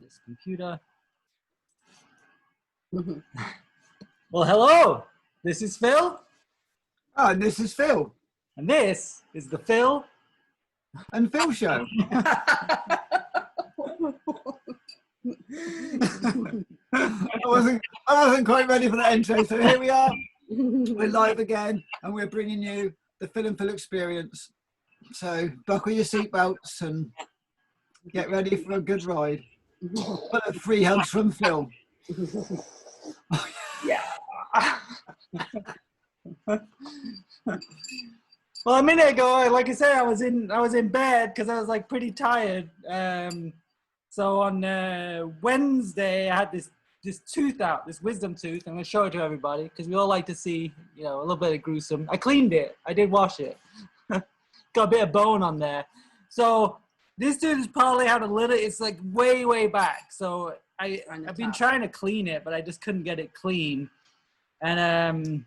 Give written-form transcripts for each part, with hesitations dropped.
this computer. Well, hello. This is Phil. Oh, and this is Phil. And this is the Phil and Phil Show. I wasn't quite ready for that intro, so here we are. We're live again, and we're bringing you the Phil and Phil experience. So buckle your seatbelts and get ready for a good ride. But 3 hugs from Phil. Yeah. Well, a minute ago, like I said, I was in bed because I was like pretty tired. So on Wednesday, I had this tooth out, this wisdom tooth. I'm gonna show it to everybody because we all like to see, a little bit of gruesome. I cleaned it. I did wash it. Got a bit of bone on there. So this tooth has probably had a little. It's like way back. So I've been trying to clean it, but I just couldn't get it clean. And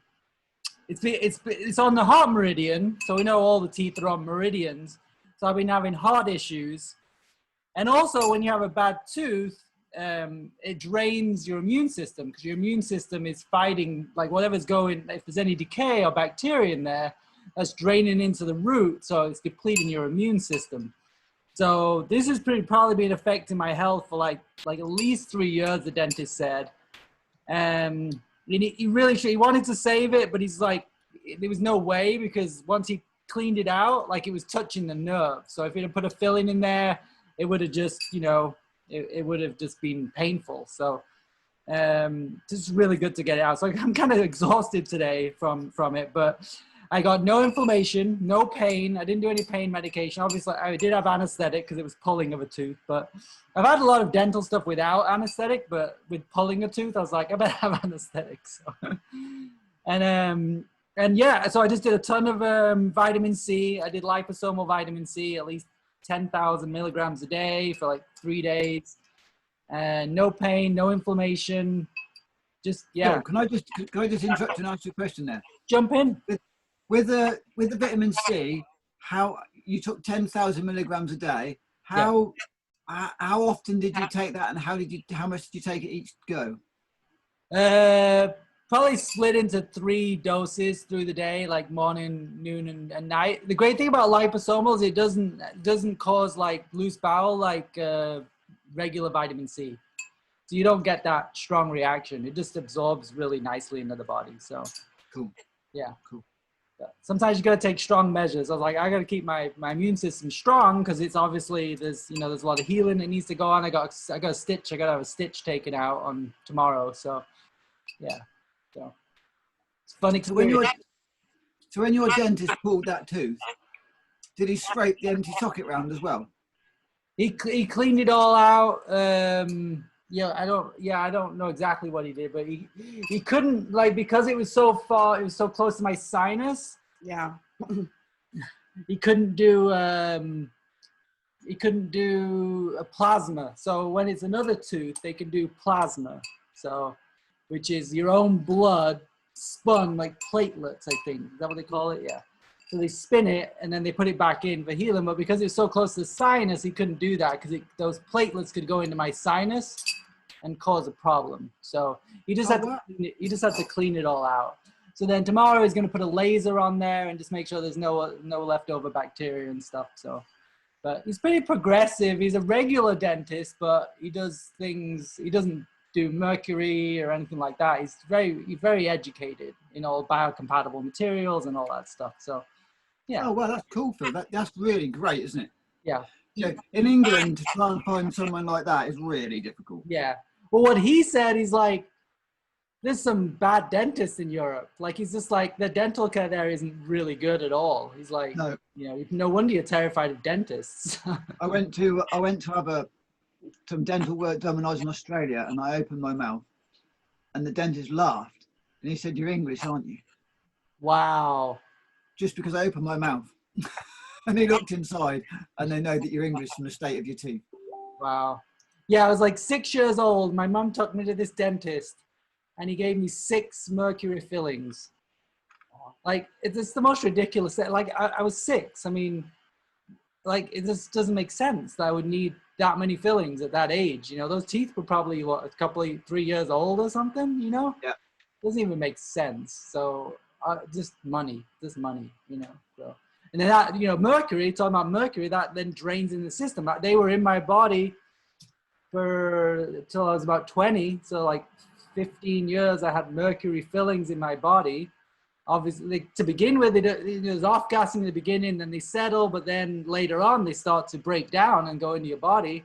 it's on the heart meridian, so we know all the teeth are on meridians. So I've been having heart issues, and also when you have a bad tooth, it drains your immune system because your immune system is fighting like whatever's going. If there's any decay or bacteria in there, that's draining into the root, so it's depleting your immune system. So this has probably been affecting my health for like at least 3 years. The dentist said. He wanted to save it, but he's like, there was no way because once he cleaned it out, like it was touching the nerve. So if he had put a filling in there, it would have just, it would have just been painful. So this is really good to get it out. So I'm kind of exhausted today from it, but I got no inflammation, no pain. I didn't do any pain medication. Obviously, I did have anesthetic because it was pulling of a tooth, but I've had a lot of dental stuff without anesthetic, but with pulling a tooth, I was like, I better have anesthetic. So, and yeah, so I just did a ton of vitamin C. I did liposomal vitamin C, at least 10,000 milligrams a day for like 3 days. And no pain, no inflammation. Just, yeah. Can I just interrupt and ask you a question there? Jump in. With the vitamin C, how you took 10,000 milligrams a day? How often did you take that, and how much did you take it each go? Probably split into 3 doses through the day, like morning, noon, and night. The great thing about liposomal is it doesn't cause like loose bowel like regular vitamin C. So you don't get that strong reaction. It just absorbs really nicely into the body. So cool. Yeah. Cool. Sometimes you got to take strong measures. I was like, I got to keep my immune system strong because it's obviously there's a lot of healing that needs to go on. I got a stitch. I got to have a stitch taken out on tomorrow. So yeah, so it's funny. So when your dentist pulled that tooth, did he scrape the empty socket round as well? He cleaned it all out. I don't know exactly what he did, but he couldn't, like, because it was so far, it was so close to my sinus. Yeah. he couldn't do a plasma. So when it's another tooth, they can do plasma. So, which is your own blood spun like platelets, I think. Is that what they call it? Yeah. So they spin it and then they put it back in for healing. But because it's so close to the sinus, he couldn't do that because those platelets could go into my sinus and cause a problem. So he just had to clean it all out. So then tomorrow he's going to put a laser on there and just make sure there's no leftover bacteria and stuff. So, but he's pretty progressive. He's a regular dentist, but he does things. He doesn't do mercury or anything like that. He's very educated in all biocompatible materials and all that stuff. So, yeah. Oh well, that's cool, Phil. That's really great, isn't it? Yeah. In England, to try and find someone like that is really difficult. Yeah. Well, what he said, he's like, there's some bad dentists in Europe. Like, he's just like, the dental care there isn't really good at all. He's like, no wonder you're terrified of dentists. I went to have some dental work done when I was in Australia, and I opened my mouth, and the dentist laughed, and he said, "You're English, aren't you?" Wow. Just because I opened my mouth. And he looked inside, and they know that you're English from the state of your teeth. Wow. Yeah, I was like 6 years old. My mum took me to this dentist, and he gave me 6 mercury fillings. Like, it's the most ridiculous thing. Like, I was 6. I mean, like, it just doesn't make sense that I would need that many fillings at that age. You know, those teeth were probably what, a couple of 3 years old or something, you know? Yeah. Doesn't even make sense. So just money, you know. So, and then that, you know, mercury, talking about mercury, that then drains in the system. They were in my body till I was about 20. So like 15 years, I had mercury fillings in my body. Obviously, to begin with, it was off-gassing in the beginning, then they settle, but then later on, they start to break down and go into your body.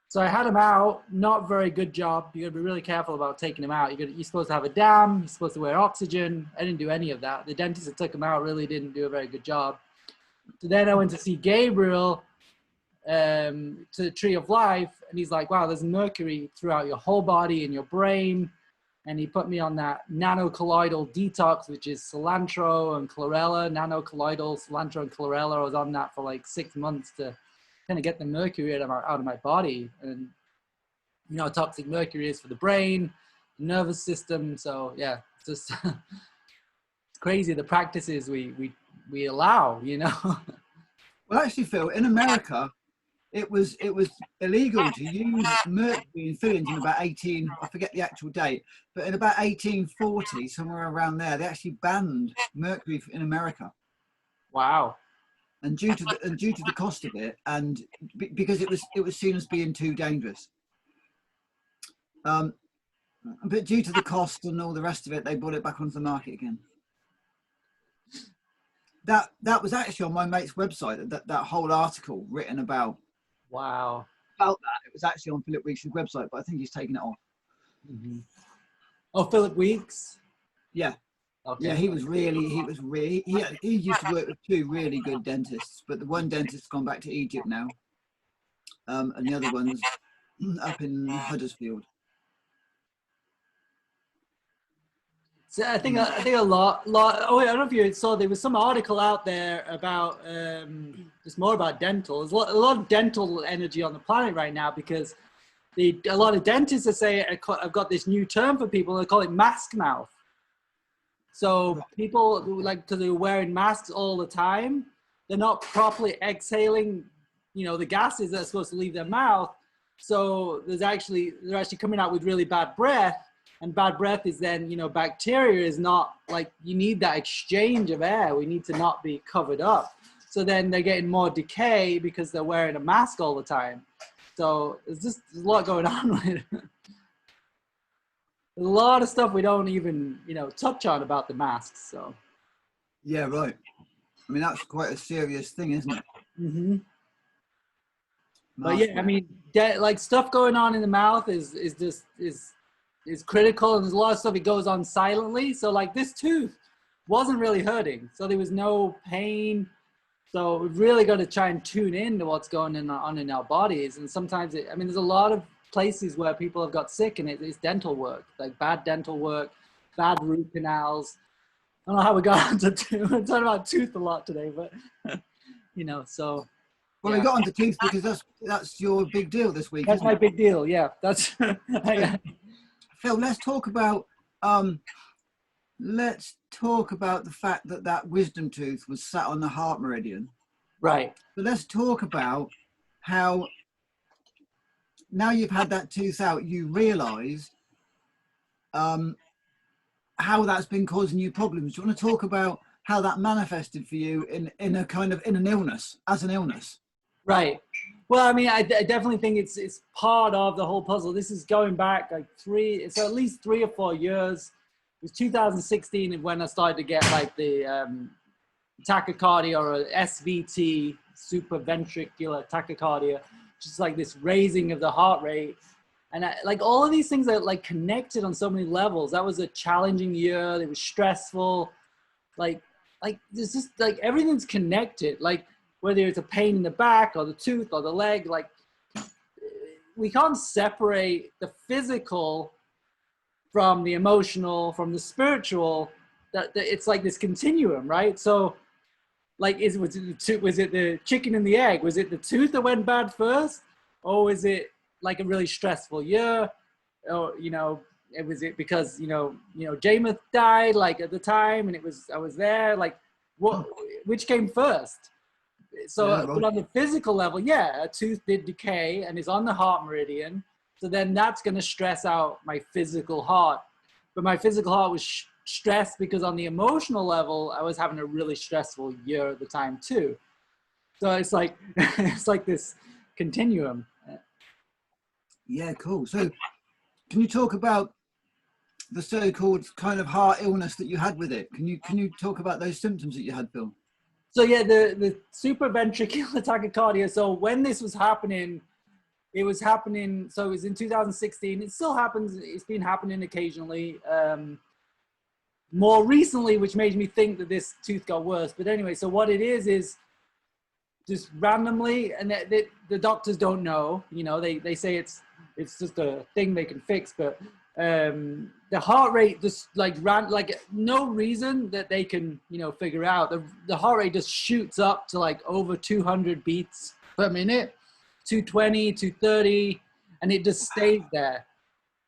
So I had them out, not very good job. You gotta be really careful about taking them out. You're supposed to have a dam, you're supposed to wear oxygen. I didn't do any of that. The dentist that took them out really didn't do a very good job. So then I went to see Gabriel to the Tree of Life, and he's like, wow, there's mercury throughout your whole body and your brain. And he put me on that nanocolloidal detox, which is cilantro and chlorella, nanocolloidal, cilantro and chlorella. I was on that for like 6 months to kind of get the mercury out of my body. And you know how toxic mercury is for the brain, the nervous system. So yeah, it's just it's crazy the practices we allow, you know. Well, actually, Phil, in America, it was illegal to use mercury in fillings in about 18, I forget the actual date, but in about 1840, somewhere around there, they actually banned mercury in America. Wow. And due to the cost of it, and because it was seen as being too dangerous. But due to the cost and all the rest of it, they brought it back onto the market again. That was actually on my mate's website, that whole article written about. Wow. About that. It was actually on Philip Weeks' website, but I think he's taken it off. Mm-hmm. Oh, Philip Weeks? Yeah. Okay. Yeah, he used to work with 2 really good dentists, but the one dentist's gone back to Egypt now. And the other one's up in Huddersfield. So I think a lot. Oh, I don't know if you saw. There was some article out there about just more about dental. There's a lot of dental energy on the planet right now because a lot of dentists are saying I've got this new term for people. They call it mask mouth. So people because they're wearing masks all the time, they're not properly exhaling, you know, the gases that are supposed to leave their mouth. So they're actually coming out with really bad breath. And bad breath is then, you know, bacteria is not like, you need that exchange of air. We need to not be covered up. So then they're getting more decay because they're wearing a mask all the time. So there's a lot going on with it. There's a lot of stuff we don't even, you know, touch on about the masks. So. Yeah, right. I mean, that's quite a serious thing, isn't it? Mm-hmm. But yeah, I mean, like stuff going on in the mouth is critical, and there's a lot of stuff that goes on silently. So like this tooth wasn't really hurting, so there was no pain. So we've really got to try and tune in to what's going on in our bodies. And sometimes there's a lot of places where people have got sick, and it's dental work, like bad dental work, bad root canals. I don't know how we got onto tooth. We're talking about tooth a lot today, but you know, so. Well, we got onto teeth because that's your big deal this week. That's my big deal. Yeah, that's. Phil, let's talk about the fact that wisdom tooth was sat on the heart meridian. Right. But let's talk about how now you've had that tooth out, you realise how that's been causing you problems. Do you want to talk about how that manifested for you in an illness, as an illness? Right. Well, I mean, I definitely think it's part of the whole puzzle. This is going back like at least 3 or 4 years. It was 2016 when I started to get like the tachycardia, or SVT, supraventricular tachycardia, just like this raising of the heart rate. And like all of these things are like connected on so many levels. That was a challenging year. It was stressful. Like there's just like everything's connected. Like whether it's a pain in the back or the tooth or the leg, like we can't separate the physical from the emotional, from the spiritual. That it's like this continuum, right? So like was it the chicken and the egg? Was it the tooth that went bad first? Or was it like a really stressful year? Or, you know, was it because, you know, Jameis died like at the time and I was there, like which came first? So, Yeah, but on the physical level, yeah, a tooth did decay and is on the heart meridian. So then that's going to stress out my physical heart. But my physical heart was stressed because on the emotional level, I was having a really stressful year at the time too. So it's like, it's like this continuum. Yeah, cool. So can you talk about the so-called kind of heart illness that you had with it? Can you talk about those symptoms that you had, Phil? So yeah, the supraventricular tachycardia. So when this was happening, it was happening. So it was in 2016. It still happens. It's been happening occasionally. More recently, which made me think that this tooth got worse. But anyway, so what it is just randomly, and the doctors don't know. You know, they say it's just a thing they can fix, but the heart rate just like no reason that they can figure out. The heart rate just shoots up to like over 200 beats per minute, 220, 230, and it just stays there.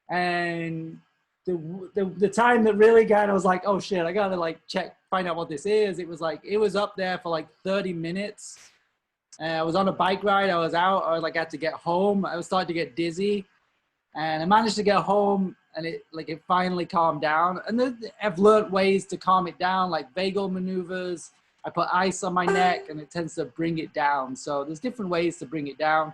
And the time that really got, I was like, oh shit, I gotta like find out what this is. It was up there for like 30 minutes. I was on a bike ride. I was out. I had to get home. I was starting to get dizzy, and I managed to get home, and it finally calmed down. And I've learned ways to calm it down, like vagal maneuvers. I put ice on my neck, and it tends to bring it down. So there's different ways to bring it down.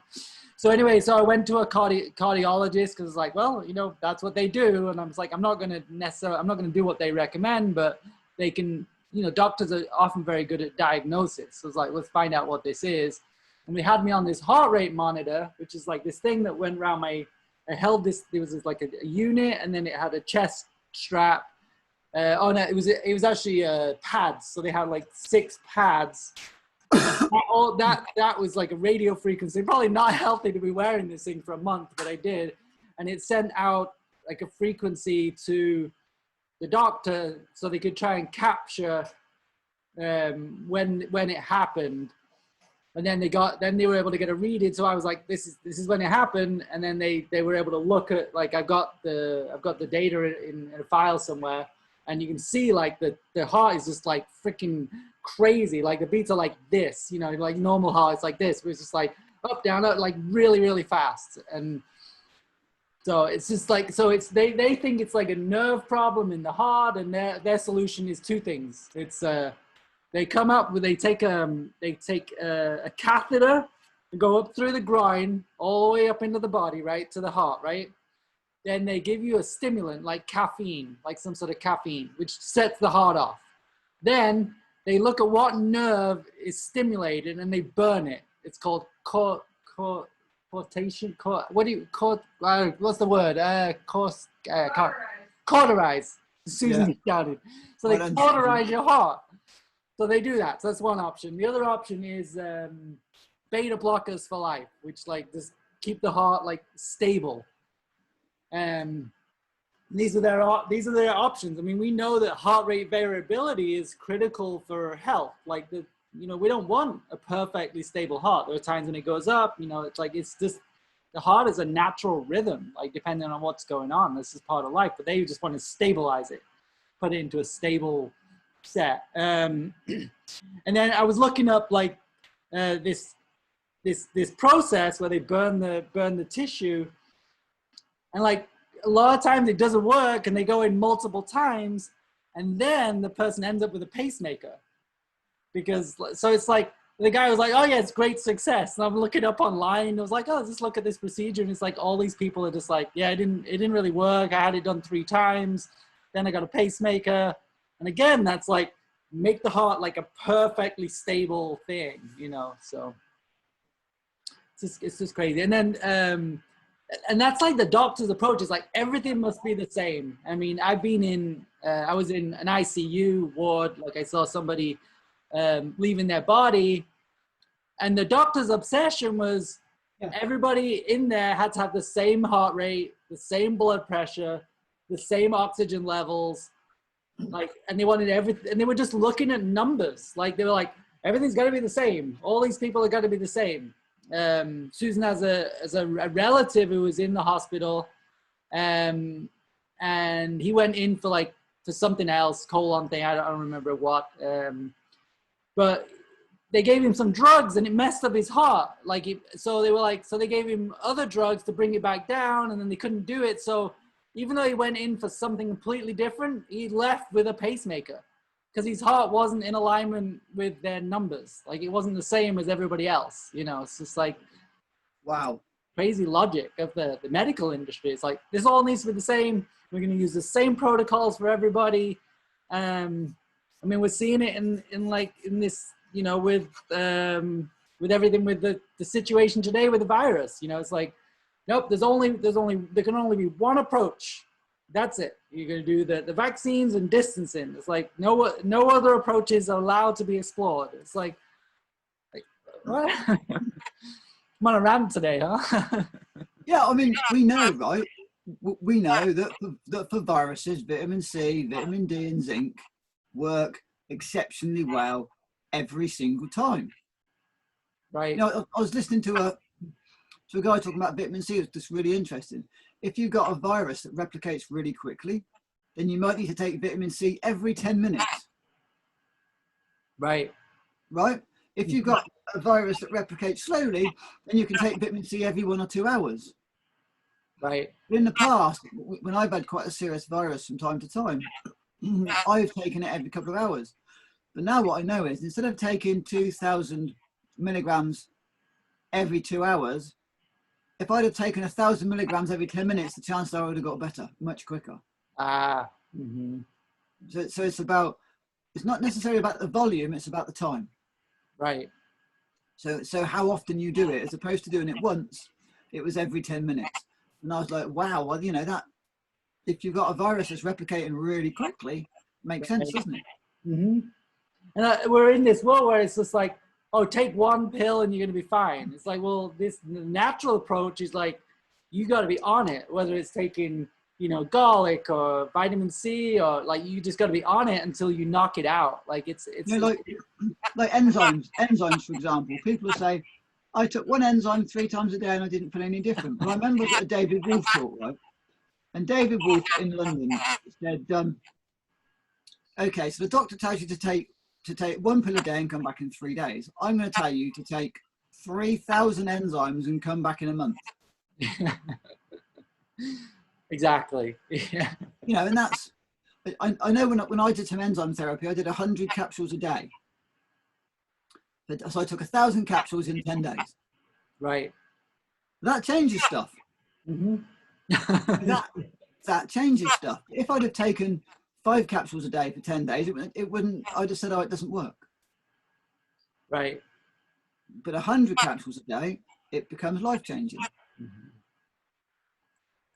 So anyway, so I went to a cardiologist because it's like, well, that's what they do. And I was like, I'm not going to do what they recommend, but they can, doctors are often very good at diagnosis. So it's like, let's find out what this is. And they had me on this heart rate monitor, which is like this thing that went around I held this, there was like a unit, and then it had a chest strap. No, it was actually pads. So they had like 6 pads. That was like a radio frequency. Probably not healthy to be wearing this thing for a month, but I did. And it sent out like a frequency to the doctor so they could try and capture when it happened. And then they were able to get a reading. So I was like, this is when it happened. And then they were able to look at, like, I've got the data in a file somewhere, and you can see like the heart is just like freaking crazy. Like the beats are like this, like normal heart, it's like this, but it's just like up, down, up, like really, really fast. And so it's just like, so it's, they think it's like a nerve problem in the heart, and their solution is 2 things. It's, they take a catheter and go up through the groin, all the way up into the body, right, to the heart, right? Then they give you a stimulant like caffeine, like some sort of caffeine, which sets the heart off. Then they look at what nerve is stimulated and they burn it. It's called cortation. What's the word? Cauterize. Susan shouted. So they cauterize your heart. So they do that. So that's one option. The other option is beta blockers for life, which like just keep the heart like stable. These are their options. I mean, we know that heart rate variability is critical for health. Like we don't want a perfectly stable heart. There are times when it goes up. It's just the heart is a natural rhythm. Like depending on what's going on, this is part of life. But they just want to stabilize it, put it into a stable set. And then I was looking up like this process where they burn the tissue, and like a lot of times it doesn't work, and they go in multiple times, and then the person ends up with a pacemaker. So it's like the guy was like, oh yeah, it's great success. And I'm looking up online. I was like, oh, just look at this procedure. And it's like all these people are just like, yeah, it didn't really work. I had it done 3 times. Then I got a pacemaker. And again, that's like make the heart like a perfectly stable thing, so it's just crazy. And then, and that's like the doctor's approach is like, everything must be the same. I mean, I was in an ICU ward. Like I saw somebody leaving their body, and the doctor's obsession was everybody in there had to have the same heart rate, the same blood pressure, the same oxygen levels, like, and they wanted everything, and they were just looking at numbers. Like they were like, everything's got to be the same. All these people are got to be the same. Susan has a relative who was in the hospital, and he went in for something else, colon thing. I don't remember what. But they gave him some drugs and it messed up his heart. Like, so they gave him other drugs to bring it back down, and then they couldn't do it. So even though he went in for something completely different, he left with a pacemaker because his heart wasn't in alignment with their numbers. Like, it wasn't the same as everybody else. You know, it's just like, Wow. crazy logic of the medical industry. It's like, this all needs to be the same. We're going to use the same protocols for everybody. I mean, we're seeing it in this, you know, with everything, with the situation today with the virus. You know, it's like, nope, there can only be one approach. That's it. You're going to do the vaccines and distancing. It's like no other approaches are allowed to be explored. It's like what? I'm on a rant today, huh? Yeah, I mean, we know, right? We know that for viruses, vitamin C, vitamin D, and zinc work exceptionally well every single time. Right. You know, I was listening to a guy talking about vitamin C. It's just really interesting. If you've got a virus that replicates really quickly, then you might need to take vitamin C every 10 minutes. Right. Right? If you've got a virus that replicates slowly, then you can take vitamin C every 1 or 2 hours. Right. In the past, when I've had quite a serious virus from time to time, I've taken it every couple of hours. But now what I know is, instead of taking 2,000 milligrams every 2 hours, if I'd have taken 1,000 milligrams every 10 minutes, the chance I would have got better, much quicker. Mm-hmm. So it's not necessarily about the volume, it's about the time. Right. So how often you do it, as opposed to doing it once, it was every 10 minutes. And I was like, wow, well, you know, that if you've got a virus that's replicating really quickly, makes sense, doesn't it? Mm-hmm. And we're in this world where it's just like, oh, take one pill and you're going to be fine. It's like, well, the natural approach is like, you got to be on it, whether it's taking, you know, garlic or vitamin C, or like, you just got to be on it until you knock it out. Like it's you know, like enzymes, for example. People will say, I took one enzyme 3 times a day and I didn't feel any different. But I remember a David Wolf talk, right? And David Wolf in London said, okay, so the doctor tells you to take 1 pill a day and come back in 3 days. I'm going to tell you to take 3,000 enzymes and come back in a month. Exactly. Yeah. You know, and that's, I know when I did some enzyme therapy, I did 100 capsules a day. So I took 1,000 capsules in 10 days. Right. That changes stuff. Mm-hmm. that changes stuff. If I'd have taken 5 capsules a day for 10 days, it wouldn't, I'd have said, oh, it doesn't work. Right. But 100 capsules a day, it becomes life-changing. Mm-hmm.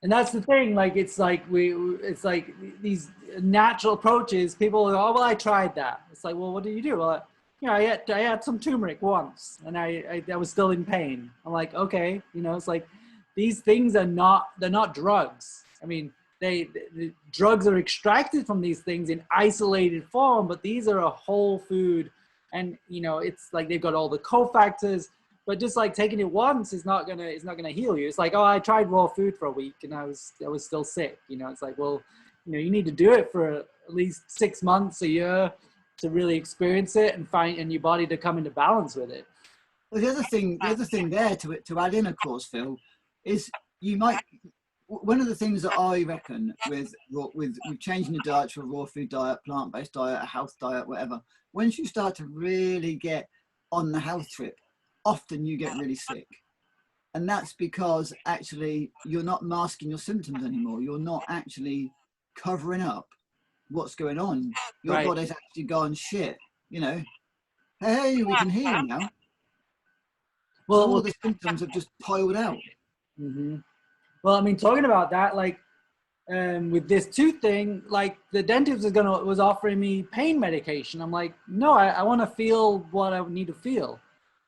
And that's the thing, like, it's like these natural approaches, people are, oh, well, I tried that. It's like, well, what did you do? Well, you know, I had some turmeric once and I was still in pain. I'm like, okay, you know, it's like, these things they're not drugs. I mean, the drugs are extracted from these things in isolated form, but these are a whole food. And, you know, it's like, they've got all the cofactors, but just like taking it once is not gonna heal you. It's like, oh, I tried raw food for a week and I was still sick. You know, it's like, well, you know, you need to do it for at least 6 months, a year, to really experience it and your body to come into balance with it. Well, the other thing there to add in, of course, Phil, is one of the things that I reckon with changing the diet to a raw food diet, plant-based diet, a health diet, whatever, once you start to really get on the health trip, often you get really sick. And that's because actually you're not masking your symptoms anymore. You're not actually covering up what's going on. Your body's actually gone, shit, you know, hey, we can heal now. Well, all the symptoms have just piled out. Mm-hmm. Well, I mean, talking about that, like, with this tooth thing, like, the dentist was offering me pain medication. I'm like, no, I want to feel what I need to feel.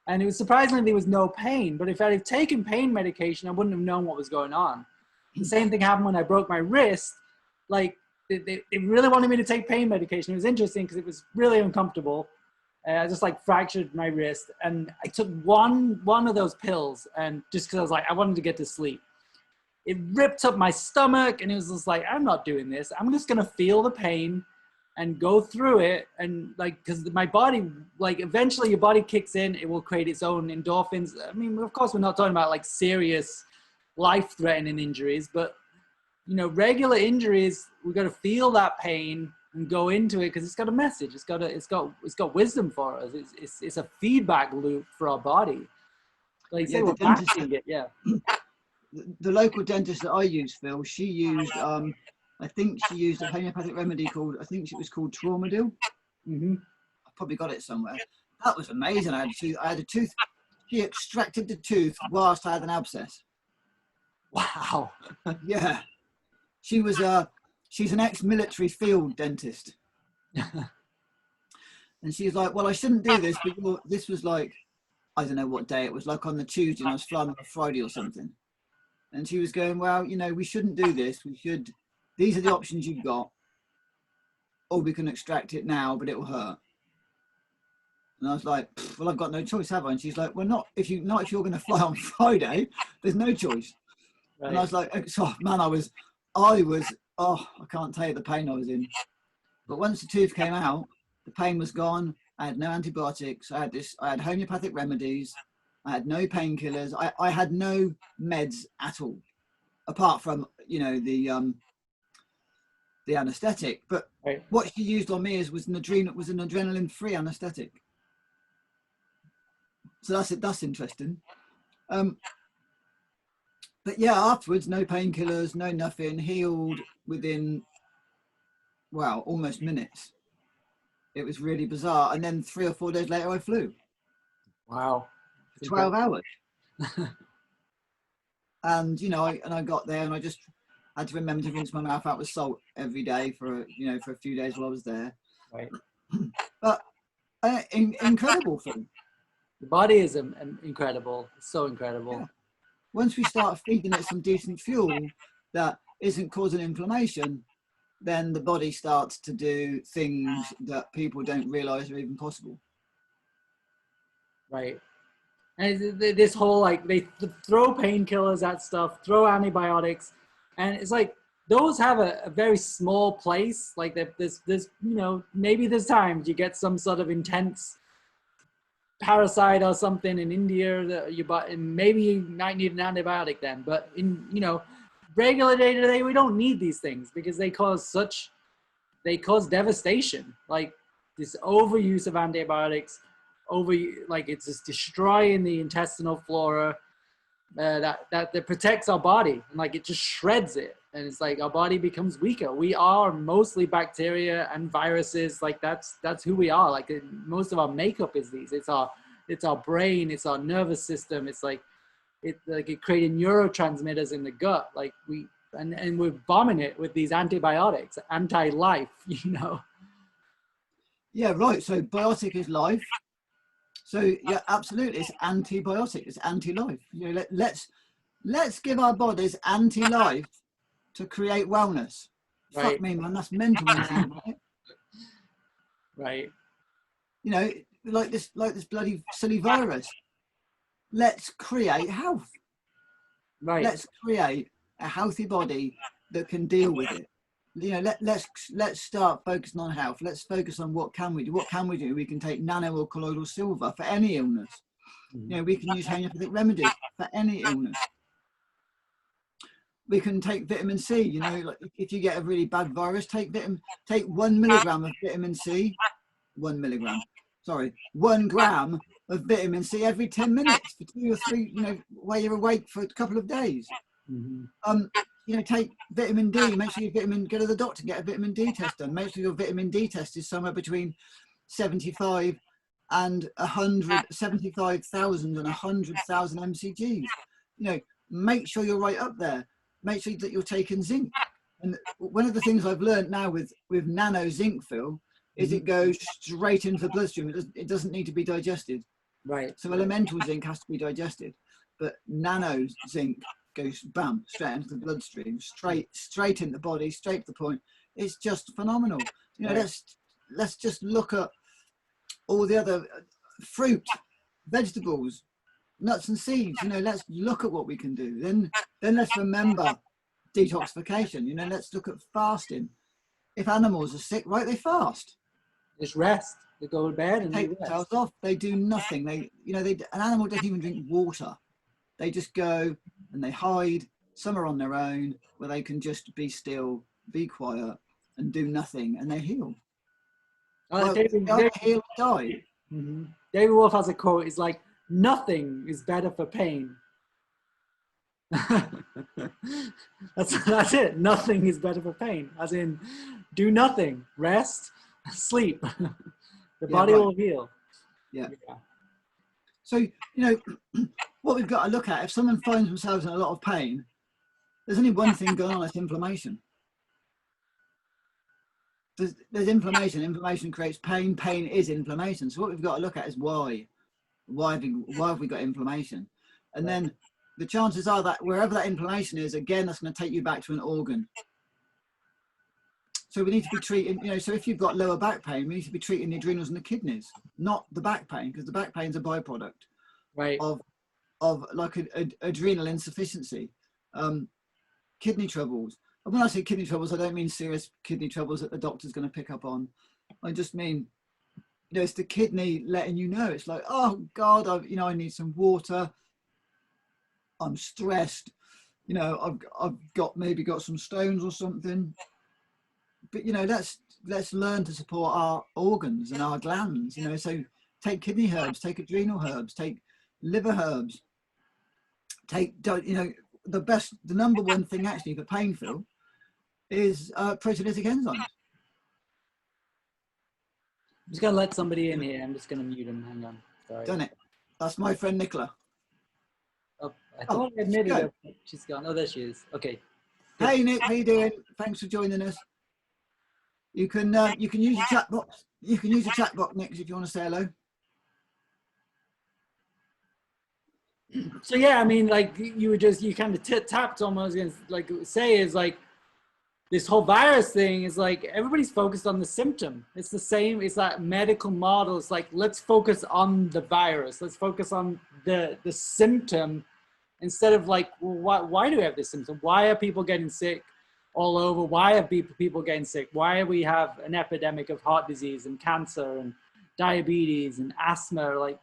And it was surprisingly, there was no pain. But if I had taken pain medication, I wouldn't have known what was going on. The same thing happened when I broke my wrist. Like, they really wanted me to take pain medication. It was interesting because it was really uncomfortable. I just like fractured my wrist, and I took one of those pills, and just because I was like, I wanted to get to sleep. It ripped up my stomach, and it was just like, I'm not doing this. I'm just gonna feel the pain, and go through it. And like, because my body, like eventually your body kicks in, it will create its own endorphins. I mean, of course, we're not talking about like serious life-threatening injuries, but you know, regular injuries, we got to feel that pain and go into it because it's got a message. It's got wisdom for us. It's a feedback loop for our body. Like say, we're matching it. Yeah. The local dentist that I used, Phil, she used I think she used a homeopathic remedy called, I think it was called Traumadil. Mm-hmm. I probably got it somewhere. That was amazing. I had a tooth. She extracted the tooth whilst I had an abscess. Wow. Yeah. She was she's an ex-military field dentist. And she's like, well, I shouldn't do this, but this was like, I don't know what day it was, like on the Tuesday, and I was flying on a Friday or something. And she was going, well, you know, we shouldn't do this. These are the options you've got. Or we can extract it now, but it will hurt. And I was like, well, I've got no choice, have I? And she's like, well, not if you're going to fly on Friday, there's no choice. Right. And I was like, oh, man, I was, I can't tell you the pain I was in. But once the tooth came out, the pain was gone. I had no antibiotics. I had homeopathic remedies. I had no painkillers. I had no meds at all, apart from, you know, the anesthetic. But right. What she used on me was an adrenaline-free anesthetic. So that's interesting. But yeah, afterwards, no painkillers, no nothing. Healed within, well, almost minutes. It was really bizarre. And then 3 or 4 days later, I flew. Wow. 12 hours. And, you know, I got there and I just had to remember to rinse my mouth out with salt every day for a few days while I was there. Right. But incredible thing. The body is incredible. It's so incredible. Yeah. Once we start feeding it some decent fuel that isn't causing inflammation, then the body starts to do things that people don't realize are even possible. Right. And this whole, like, they throw painkillers at stuff, throw antibiotics, and it's like those have a very small place. Like there's you know, maybe there's times you get some sort of intense parasite or something in India that and maybe you might need an antibiotic then. But in, you know, regular day to day, we don't need these things because they cause devastation. Like this overuse of antibiotics, like it's just destroying the intestinal flora that protects our body, and like it just shreds it, and it's like our body becomes weaker. We are mostly bacteria and viruses. Like that's who we are. Like most of our makeup is these. It's our brain, it's our nervous system. It's like it creating neurotransmitters in the gut. Like and we're bombing it with these antibiotics, anti-life, you know. Yeah, right. So biotic is life. So yeah, absolutely, it's antibiotic, it's anti-life. You know, let's give our bodies anti-life to create wellness. Right. Fuck me, man, that's mental. Right. You know, like this bloody silly virus. Let's create health. Right. Let's create a healthy body that can deal with it. You know, let's start focusing on health. Let's focus on what can we do. What can we do? We can take nano or colloidal silver for any illness. You know, we can use homeopathic remedies for any illness. We can take vitamin C. You know, like if you get a really bad virus, take 1 milligram of vitamin C. 1 milligram. Sorry, 1 gram of vitamin C every 10 minutes for 2 or 3. You know, while you're awake for a couple of days. Mm-hmm. You know, take vitamin D. Make sure go to the doctor, get a vitamin D test done. Make sure your vitamin D test is somewhere between 75 and 75,000 and 100,000 mcgs. You know, make sure you're right up there. Make sure that you're taking zinc. And one of the things I've learned now with nano zinc, Phil, is it goes straight into the bloodstream. It doesn't need to be digested. Right. So elemental zinc has to be digested, but nano zinc goes bam straight into the bloodstream, straight in the body, straight to the point. It's just phenomenal. You know, let's just look at all the other fruit, vegetables, nuts and seeds. You know, let's look at what we can do. Then let's remember detoxification. You know, let's look at fasting. if animals are sick, right, they fast. Just rest. They go to bed and they Take rest. themselves off. They do nothing. They, you know, an animal doesn't even drink water. They just go and they hide. Some are on their own where they can just be still, be quiet, and do nothing, and they heal. Well, David, they heal, die. David Wolf has a quote. It's like, nothing is better for pain. that's it. Nothing is better for pain. As in, do nothing, rest, sleep. The body will heal. Yeah. So, you know, what we've got to look at, if someone finds themselves in a lot of pain, there's only one thing going on, it's inflammation. There's inflammation. Inflammation creates pain. Pain is inflammation. So what we've got to look at is why. Why have we got inflammation? And then the chances are that wherever that inflammation is, again, that's going to take you back to an organ. So we need to be treating, you know, so if you've got lower back pain, we need to be treating the adrenals and the kidneys, not the back pain, because the back pain is a byproduct of like adrenal insufficiency, kidney troubles. And when I say kidney troubles, I don't mean serious kidney troubles that the doctor's going to pick up on. I just mean, you know, it's the kidney letting you know. It's like, oh God, I need some water. I'm stressed. You know, I've maybe got some stones or something. But, you know, let's learn to support our organs and our glands, you know. So take kidney herbs, take adrenal herbs, take liver herbs, you know, the number one thing actually for pain, Phil, is proteolytic enzymes. I'm just going to let somebody in here. I'm just going to mute him. Hang on. Sorry. Done it. That's my friend Nicola. Oh, I thought I admitted her. She's gone. Oh, there she is. Okay. Good. Hey, Nick. How you doing? Thanks for joining us. You can use your chat box. You can use your chat box, Nick, if you want to say hello. So yeah, I mean, like you kind of tapped on what I was going to like say is like this whole virus thing is like everybody's focused on the symptom. It's the same. It's that medical model. It's like, let's focus on the virus. Let's focus on the symptom instead of like, well, why do we have this symptom? Why are people getting sick all over? Why are people getting sick? Why do we have an epidemic of heart disease and cancer and diabetes and asthma? Like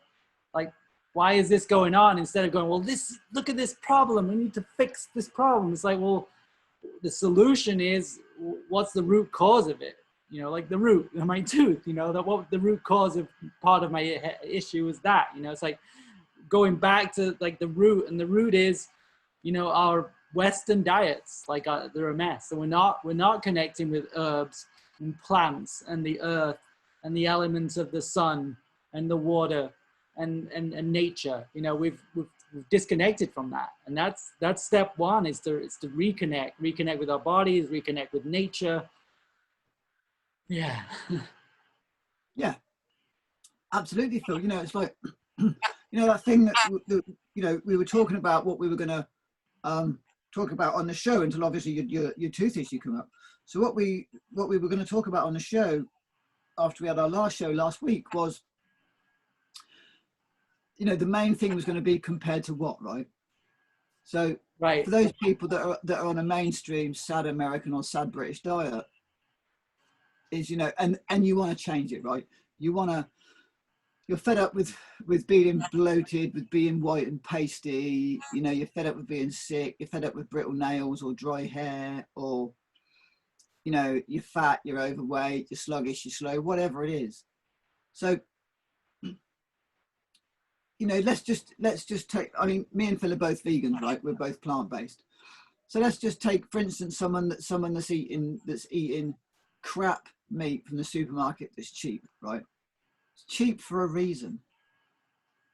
why is this going on? Instead of going, well, look at this problem. We need to fix this problem. It's like, well, the solution is, what's the root cause of it? You know, like the root of my tooth, you know, what the root cause of part of my issue is that, you know, it's like going back to like the root, and the root is, you know, our Western diets, like they're a mess. So we're not connecting with herbs and plants and the earth and the elements of the sun and the water and nature. You know, we've disconnected from that, and that's step one, is to reconnect with our bodies, reconnect with nature. Yeah. Yeah, absolutely, Phil. You know, it's like, you know, that thing that you know, we were talking about what we were going to talk about on the show until obviously your tooth issue came up. So what we were going to talk about on the show after we had our last show last week was, you know, the main thing was going to be compared to what, right? So for those people that are on a mainstream sad American or sad British diet, is, you know, and you want to change it, right? You're fed up with being bloated, with being white and pasty, you know, you're fed up with being sick, you're fed up with brittle nails or dry hair, or, you know, you're fat, you're overweight, you're sluggish, you're slow, whatever it is. So, you know, let's just take, I mean, me and Phil are both vegans, right? We're both plant-based. So let's just take, for instance, someone that's eating crap meat from the supermarket that's cheap, right? It's cheap for a reason.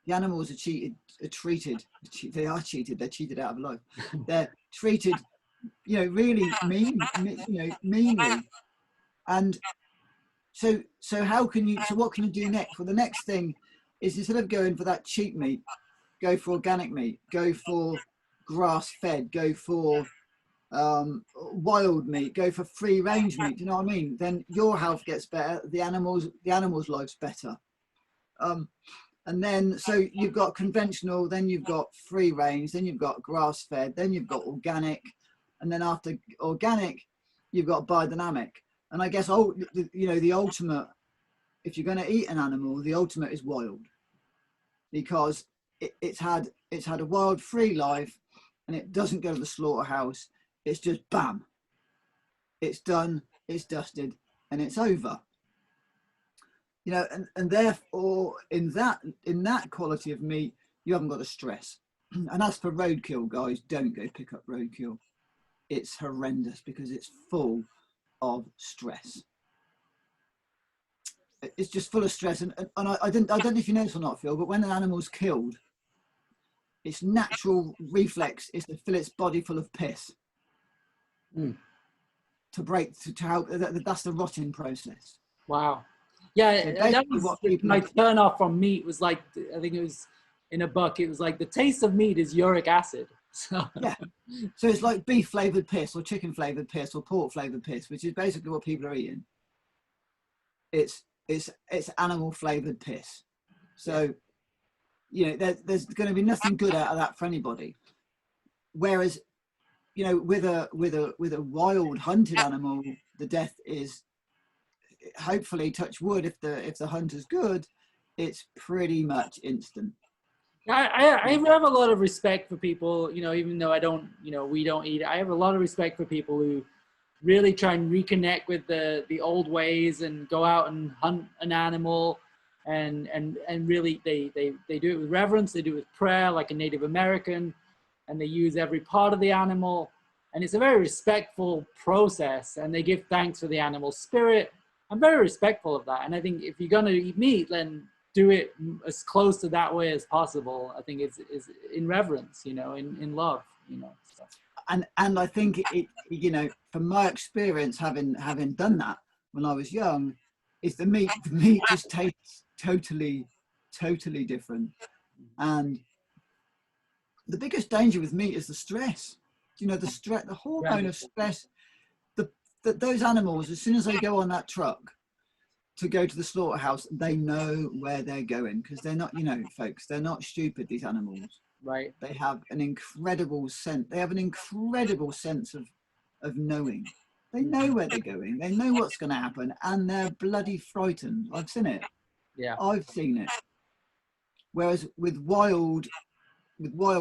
The animals are treated out of life. They're treated, you know, really meanly. And so what can you do next? Well, the next thing is, instead of going for that cheap meat, go for organic meat, go for grass-fed, go for wild meat, go for free range meat. Do you know what I mean? Then your health gets better, the animals life's better. And then, so you've got conventional, then you've got free range, then you've got grass-fed, then you've got organic, and then after organic, you've got biodynamic. And I guess, oh, you know, the ultimate, if you're going to eat an animal, the ultimate is wild, because it's had a wild free life, and it doesn't go to the slaughterhouse. It's just bam, it's done, it's dusted, and it's over. You know, and therefore in that quality of meat, you haven't got the stress. And as for roadkill, guys, don't go pick up roadkill. It's horrendous because it's full of stress. It's just full of stress. And I don't know if you know this or not, Phil, but when an animal's killed, its natural reflex is to fill its body full of piss. To break, to help, that's the rotting process. Wow. Yeah, So that was my turn off from meat. Was like, I think it was in a book, it was like the taste of meat is uric acid. So yeah, so it's like beef flavored piss or chicken flavored piss or pork flavored piss, which is basically what people are eating. It's animal flavored piss. So you know, there's going to be nothing good out of that for anybody. Whereas, you know, with a wild hunted animal, the death is, hopefully, touch wood, if the hunter's good, it's pretty much instant. I have a lot of respect for people, you know, even though I don't, you know, we don't eat. I have a lot of respect for people who really try and reconnect with the old ways and go out and hunt an animal, and really they do it with reverence. They do it with prayer, like a Native American, and they use every part of the animal, and it's a very respectful process, and they give thanks for the animal spirit. I'm very respectful of that, and I think if you're gonna eat meat, then do it as close to that way as possible. I think it's in reverence, you know, in love, you know. So. And I think it, you know, from my experience, having done that when I was young, is the meat just tastes totally different. And the biggest danger with meat is the stress. You know, the stress, the hormone of stress. Those animals, as soon as they go on that truck to go to the slaughterhouse, they know where they're going, because they're not, you know, folks, they're not stupid, these animals. Right. They have an incredible sense. They have an incredible sense of knowing. They know where they're going. They know what's going to happen, and they're bloody frightened. I've seen it. Yeah. I've seen it. Whereas with wild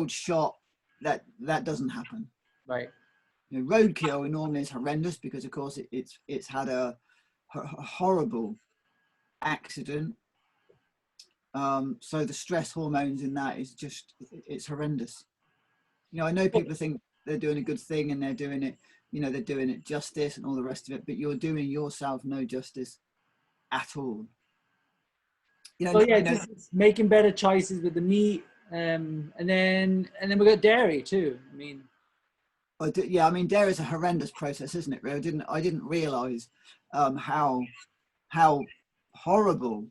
shot, that doesn't happen. Right. You know, roadkill normally is horrendous because, of course, it's had a horrible accident. So the stress hormones in that is just, it's horrendous. You know, I know people think they're doing a good thing and they're doing it, you know, they're doing it justice and all the rest of it, but you're doing yourself no justice at all. You know, so yeah, just making better choices with the meat, and then we got dairy too. I mean, yeah, I mean, dairy is a horrendous process, isn't it? Really, I didn't realize how horrible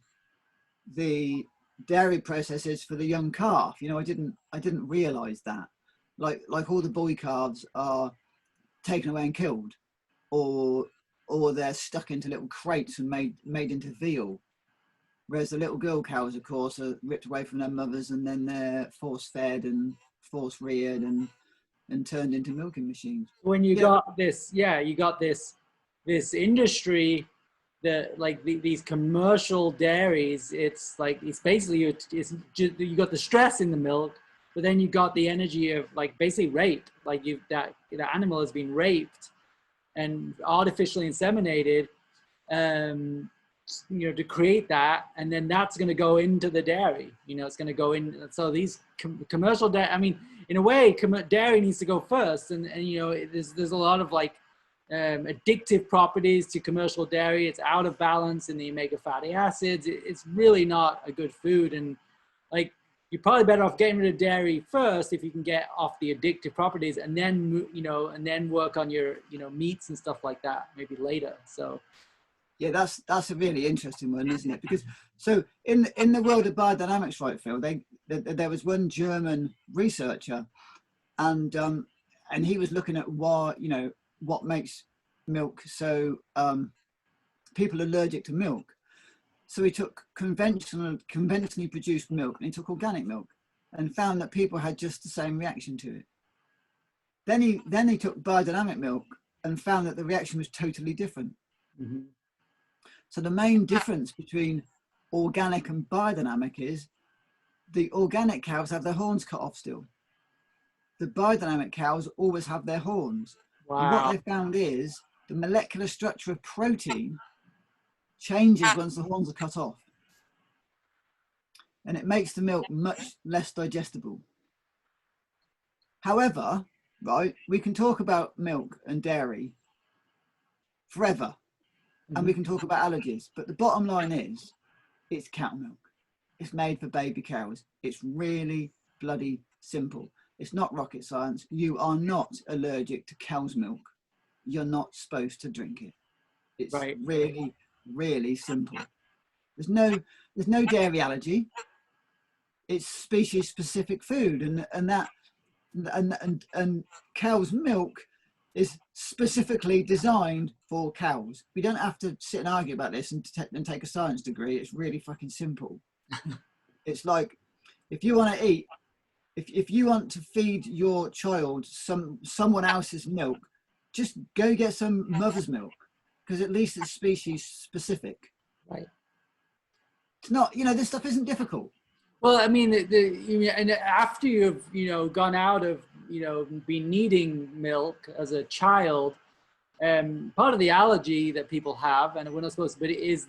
the dairy process is for the young calf. You know, I didn't realize that. Like all the boy calves are taken away and killed, or they're stuck into little crates and made into veal. Whereas the little girl cows, of course, are ripped away from their mothers, and then they're force fed and force reared and turned into milking machines. When you got this, you got this industry that, like, these commercial dairies, it's like, it's basically, it's just, you got the stress in the milk, but then you got the energy of, like, basically rape. Like, that animal has been raped and artificially inseminated, you know, to create that, and then that's going to go into the dairy. You know, it's going to go in. So these commercial dairy, I mean, in a way, dairy needs to go first, and you know, there's a lot of, like, addictive properties to commercial dairy. It's out of balance in the omega fatty acids. It's really not a good food, and, like, you're probably better off getting rid of dairy first if you can get off the addictive properties, and then, you know, and then work on your, you know, meats and stuff like that maybe later. So. Yeah, that's a really interesting one, isn't it? Because so in the world of biodynamics, right, Phil, there was one German researcher, and he was looking at what makes milk so people allergic to milk. So he took conventionally produced milk, and he took organic milk, and found that people had just the same reaction to it. Then he took biodynamic milk and found that the reaction was totally different. Mhm. So the main difference between organic and biodynamic is the organic cows have their horns cut off still. The biodynamic cows always have their horns. And what Wow. they found is the molecular structure of protein changes once the horns are cut off. And it makes the milk much less digestible. However, right, we can talk about milk and dairy forever, and we can talk about allergies, but the bottom line is it's cow milk. It's made for baby cows. It's really bloody simple. It's not rocket science. You are not allergic to cow's milk. You're not supposed to drink it. It's Right. really, really simple. There's no dairy allergy. It's species specific food, and cow's milk is specifically designed for cows. We don't have to sit and argue about this and take a science degree. It's really fucking simple. It's like if you want to eat, if you want to feed your child someone else's milk, just go get some mother's milk, because at least it's species specific. Right. It's not, this stuff isn't difficult. Well, I mean, and after you've, gone out of, been needing milk as a child, part of the allergy that people have, and we're not supposed to, but it is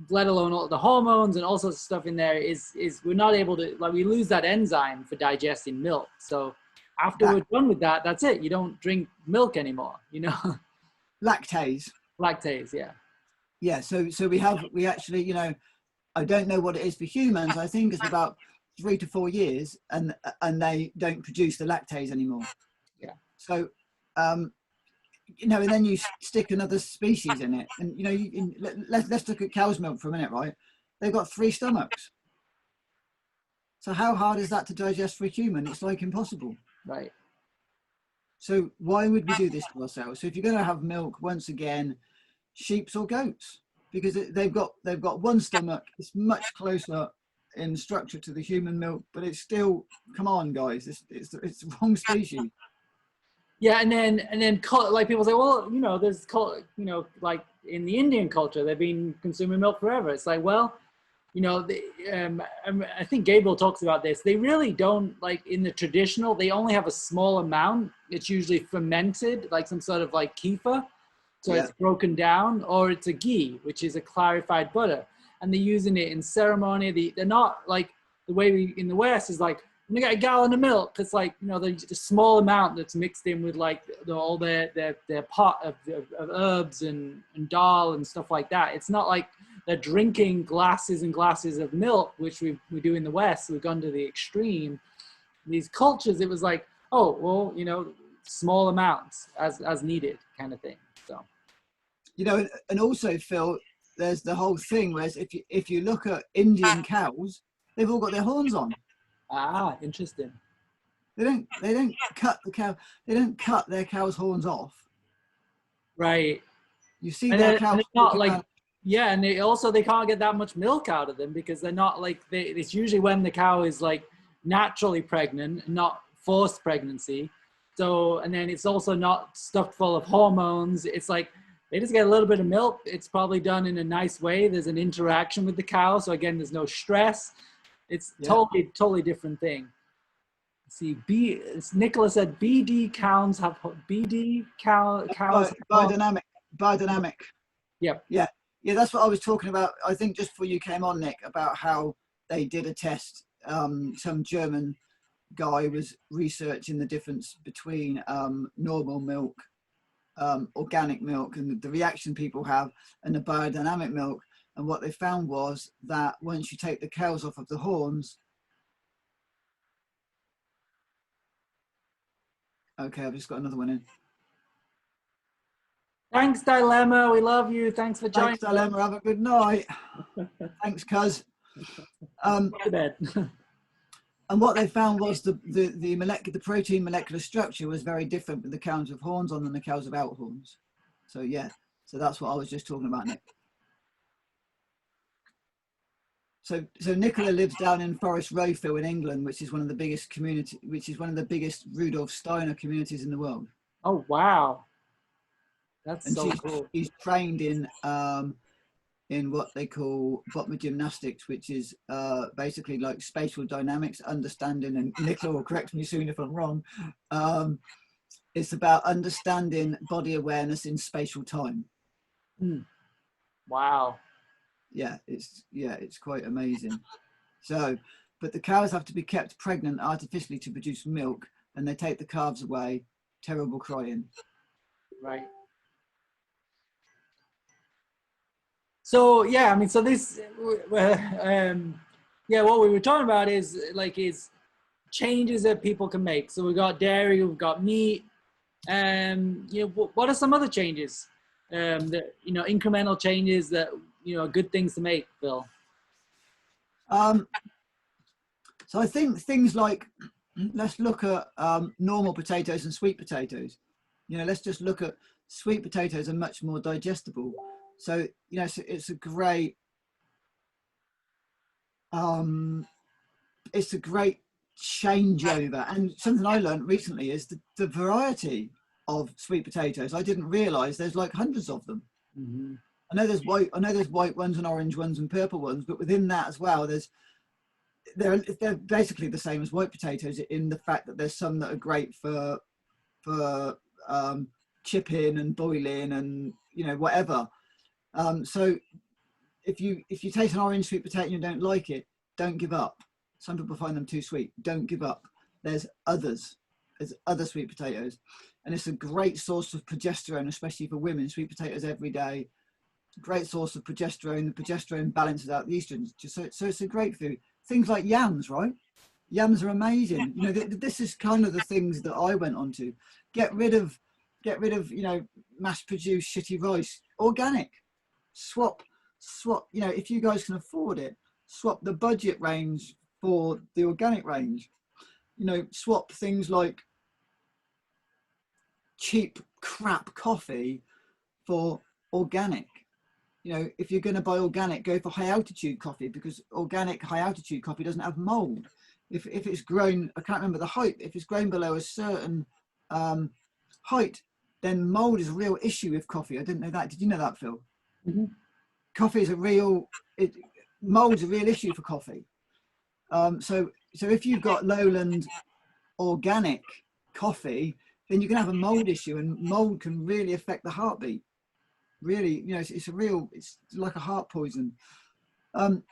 let alone all the hormones and all sorts of stuff in there, is we're not able to, like, we lose that enzyme for digesting milk. So after we're done with that, that's it. You don't drink milk anymore, Lactase. Lactase, yeah. Yeah, so we actually, I don't know what it is for humans. I think it's about 3 to 4 years, and they don't produce the lactase anymore. Yeah. So, and then you stick another species in it, and let's look at cow's milk for a minute, right? They've got 3 stomachs. So how hard is that to digest for a human? It's like impossible. Right. So why would we do this to ourselves? So if you're going to have milk, once again, sheep's or goats, because they've got 1 stomach. It's much closer in structure to the human milk, but it's still, come on guys, it's the wrong species. Yeah, and then like people say, well, there's like in the Indian culture, they've been consuming milk forever. It's like, well, I think Gabriel talks about this. They really don't, like in the traditional, they only have a small amount. It's usually fermented, like some sort of like kefir. So it's broken down, or it's a ghee, which is a clarified butter. And they're using it in ceremony. They're not like the way we in the West is like, when you get a gallon of milk, it's like, the small amount that's mixed in with like all their pot of herbs and dal and stuff like that. It's not like they're drinking glasses and glasses of milk, which we do in the West. We've gone to the extreme. These cultures, it was like, oh, well, small amounts as needed kind of thing. So, and also, Phil, there's the whole thing where if you look at Indian cows, they've all got their horns on. Ah, interesting. They don't cut their cow's horns off. Right. You see their cows not like, yeah, and they can't get that much milk out of them because they're not like it's usually when the cow is like naturally pregnant, not forced pregnancy. So, and then it's also not stuffed full of hormones. It's like they just get a little bit of milk. It's probably done in a nice way. There's an interaction with the cow. So again, there's no stress. It's totally different thing. See, Nicholas said BD cows have cows. Biodynamic. Yep. Yeah. That's what I was talking about. I think just before you came on, Nick, about how they did a test. Some German guy was researching the difference between normal milk, organic milk, and the reaction people have, and the biodynamic milk. And what they found was that once you take the cows off of the horns, okay, I've just got another one in. Thanks, Dilemma. We love you. Thanks for joining. Thanks, Dilemma. Have a good night. Thanks, cuz. To bed. And what they found was the protein molecular structure was very different with the cows with horns on than the cows without horns. So yeah, so that's what I was just talking about, Nick. So Nicola lives down in Forest Rowfield in England, which is one of the biggest Rudolf Steiner communities in the world. Oh wow! That's And so cool. she's trained in what they call Botma gymnastics, which is basically like spatial dynamics, understanding, and Nicola will correct me soon if I'm wrong. It's about understanding body awareness in spatial time. Wow. Yeah, it's quite amazing. So, but the cows have to be kept pregnant artificially to produce milk, and they take the calves away. Terrible crying. Right. So yeah, I mean, so this, yeah, what we were talking about is changes that people can make. So we got dairy, we've got meat. What are some other changes? That incremental changes that good things to make, Phil. So I think things like, let's look at normal potatoes and sweet potatoes. Let's just look at sweet potatoes are much more digestible. So it's a great changeover. And something I learned recently is the variety of sweet potatoes. I didn't realize there's like hundreds of them. Mm-hmm. I know there's white ones and orange ones and purple ones, but within that as well, they're basically the same as white potatoes in the fact that there's some that are great for chipping and boiling and whatever. So if you taste an orange sweet potato and you don't like it, don't give up. Some people find them too sweet. Don't give up. There's other sweet potatoes, and it's a great source of progesterone, especially for women. Sweet potatoes every day, great source of progesterone. The progesterone balances out the estrogens, so it's a great food. Things like yams, right? Yams are amazing. This is kind of the things that I went on to. Get rid of mass produced shitty rice. Organic. Swap. If you guys can afford it, swap the budget range for the organic range. Swap things like cheap crap coffee for organic. If you're going to buy organic, go for high altitude coffee, because organic high altitude coffee doesn't have mold. If it's grown, I can't remember the height, if it's grown below a certain height, then mold is a real issue with coffee. I didn't know that. Did you know that, Phil? Mm-hmm. Coffee is mold's a real issue for coffee. So if you've got lowland organic coffee, then you can have a mold issue, and mold can really affect the heartbeat. Really, it's like a heart poison. And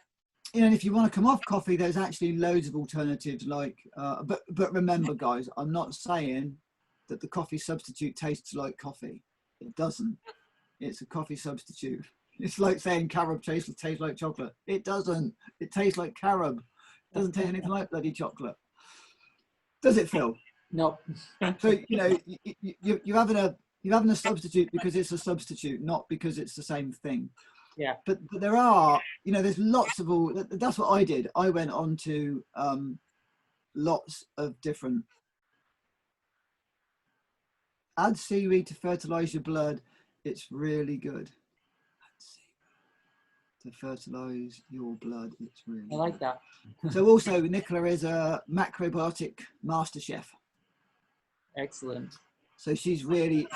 if you want to come off coffee, there's actually loads of alternatives. But remember, guys, I'm not saying that the coffee substitute tastes like coffee. It doesn't. It's a coffee substitute. It's like saying carob tastes like chocolate. It doesn't. It tastes like carob. It doesn't taste anything like bloody chocolate. Does it, Phil? No. So you're having a substitute because it's a substitute, not because it's the same thing. Yeah. But there are, there's lots of all. That's what I did. I went on to lots of different. Add seaweed to fertilize your blood. It's really good. To fertilize your blood. It's really I like that. So also, Nicola is a macrobiotic master chef. Excellent. So she really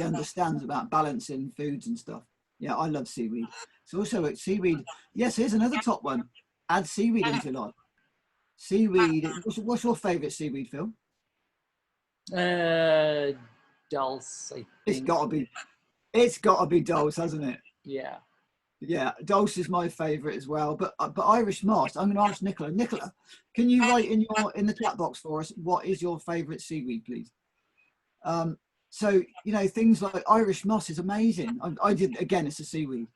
understands about balancing foods and stuff. Yeah, I love seaweed. So also seaweed. Yes, here's another top one. Add seaweed into your life. Seaweed. What's your favourite seaweed, Phil? Dulse, I think. It's gotta be dulse, hasn't it? Yeah. Yeah, dulse is my favourite as well. But Irish moss. I'm going to ask Nicola. Nicola, can you write in the chat box for us what is your favourite seaweed, please? So things like Irish moss is amazing. I did again. It's a seaweed.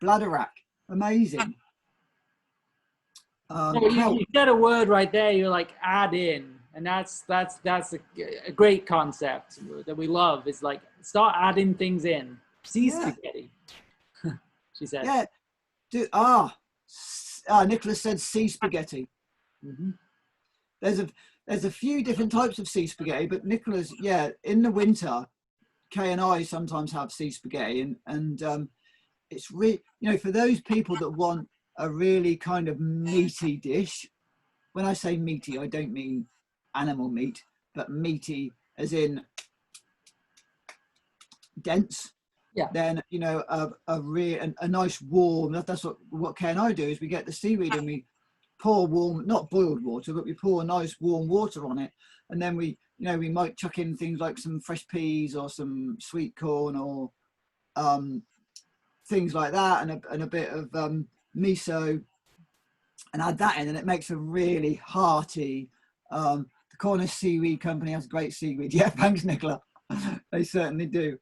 Bladderwrack, amazing. You said a word right there. You're like add in, and that's a great concept that we love. Is like start adding things in. Sea spaghetti. She said. Yeah. Nicholas said sea spaghetti. Mm-hmm. There's a few different types of sea spaghetti, but Nicholas, in the winter, Kay and I sometimes have sea spaghetti, and it's really, for those people that want a really kind of meaty dish. When I say meaty, I don't mean animal meat, but meaty as in dense, Yeah. then you know a nice warm. That's what Ken and I do is we get the seaweed and we pour warm, not boiled water, but we pour nice warm water on it, and then we might chuck in things like some fresh peas or some sweet corn or things like that, and a bit of miso, and add that in, and it makes a really hearty. The Cornish Seaweed Company has great seaweed. Yeah, thanks, Nicola. They certainly do.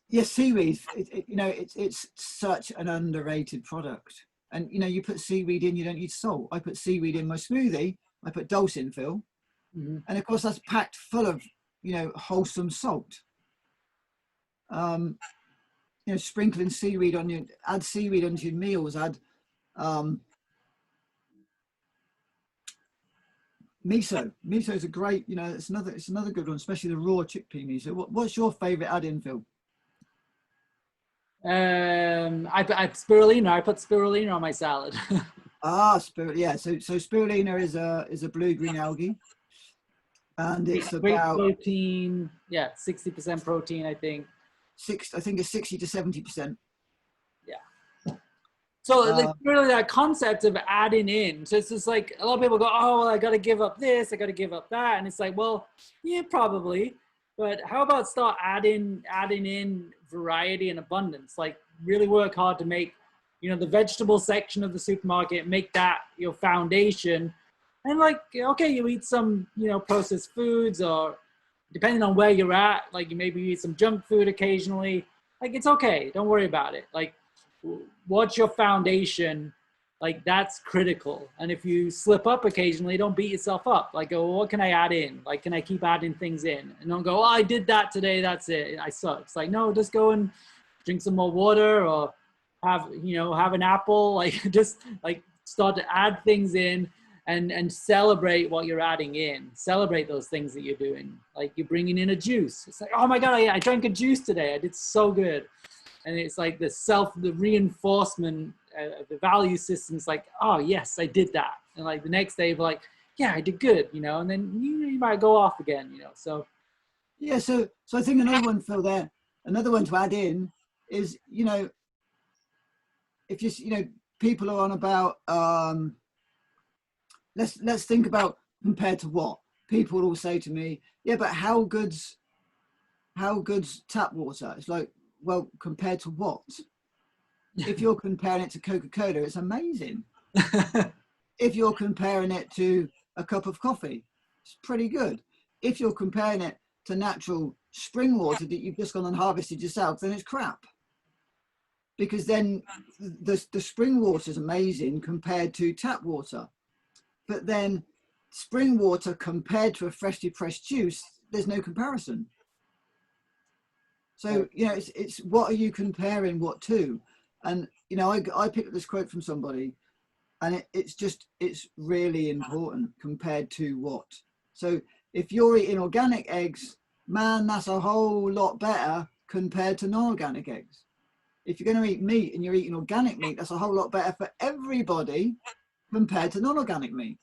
Yes, seaweed. It's such an underrated product. And you put seaweed in, you don't need salt. I put seaweed in my smoothie. I put dulcin fill, and of course that's packed full of wholesome salt. Sprinkling seaweed on add seaweed onto your meals. Add miso. Miso is a great. It's another good one, especially the raw chickpea miso. What's your favorite add-in, Phil? I spirulina. I put spirulina on my salad. Yeah. So spirulina is a blue-green algae, and it's great about protein. Yeah, 60% protein, I think. I think it's 60 to 70%. Yeah. So really that concept of adding in. So it's just like a lot of people go, oh, well, I got to give up this, I got to give up that, and it's like, well, yeah, probably. But how about start adding in variety and abundance? Like really work hard to make, the vegetable section of the supermarket, make that your foundation. And like, okay, you eat some, processed foods, or depending on where you're at, like you maybe eat some junk food occasionally. Like it's okay. Don't worry about it. Like what's your foundation? Like that's critical. And if you slip up occasionally, don't beat yourself up. Like, oh, what can I add in? Like, can I keep adding things in? And don't go, oh, I did that today. That's it. I suck. It's like, no, just go and drink some more water, or have an apple. Like just like start to add things in and celebrate what you're adding in. Celebrate those things that you're doing. Like you're bringing in a juice. It's like, oh my God, I drank a juice today. I did so good. And it's like the reinforcement of the value systems, like, oh yes, I did that. And like the next day, like, yeah, I did good, and then you might go off again, so. Yeah, so I think another one, Phil, there, another one to add in is, if people are on about, let's think about compared to what people will say to me. Yeah, but how good's tap water? It's like, well, compared to what? If you're comparing it to Coca-Cola, it's amazing. If you're comparing it to a cup of coffee, it's pretty good. If you're comparing it to natural spring water that you've just gone and harvested yourself, then it's crap. Because then the spring water is amazing compared to tap water. But then spring water compared to a freshly pressed juice, there's no comparison. So, it's what are you comparing what to? And, I picked up this quote from somebody, and it's really important compared to what. So if you're eating organic eggs, man, that's a whole lot better compared to non-organic eggs. If you're going to eat meat and you're eating organic meat, that's a whole lot better for everybody compared to non-organic meat.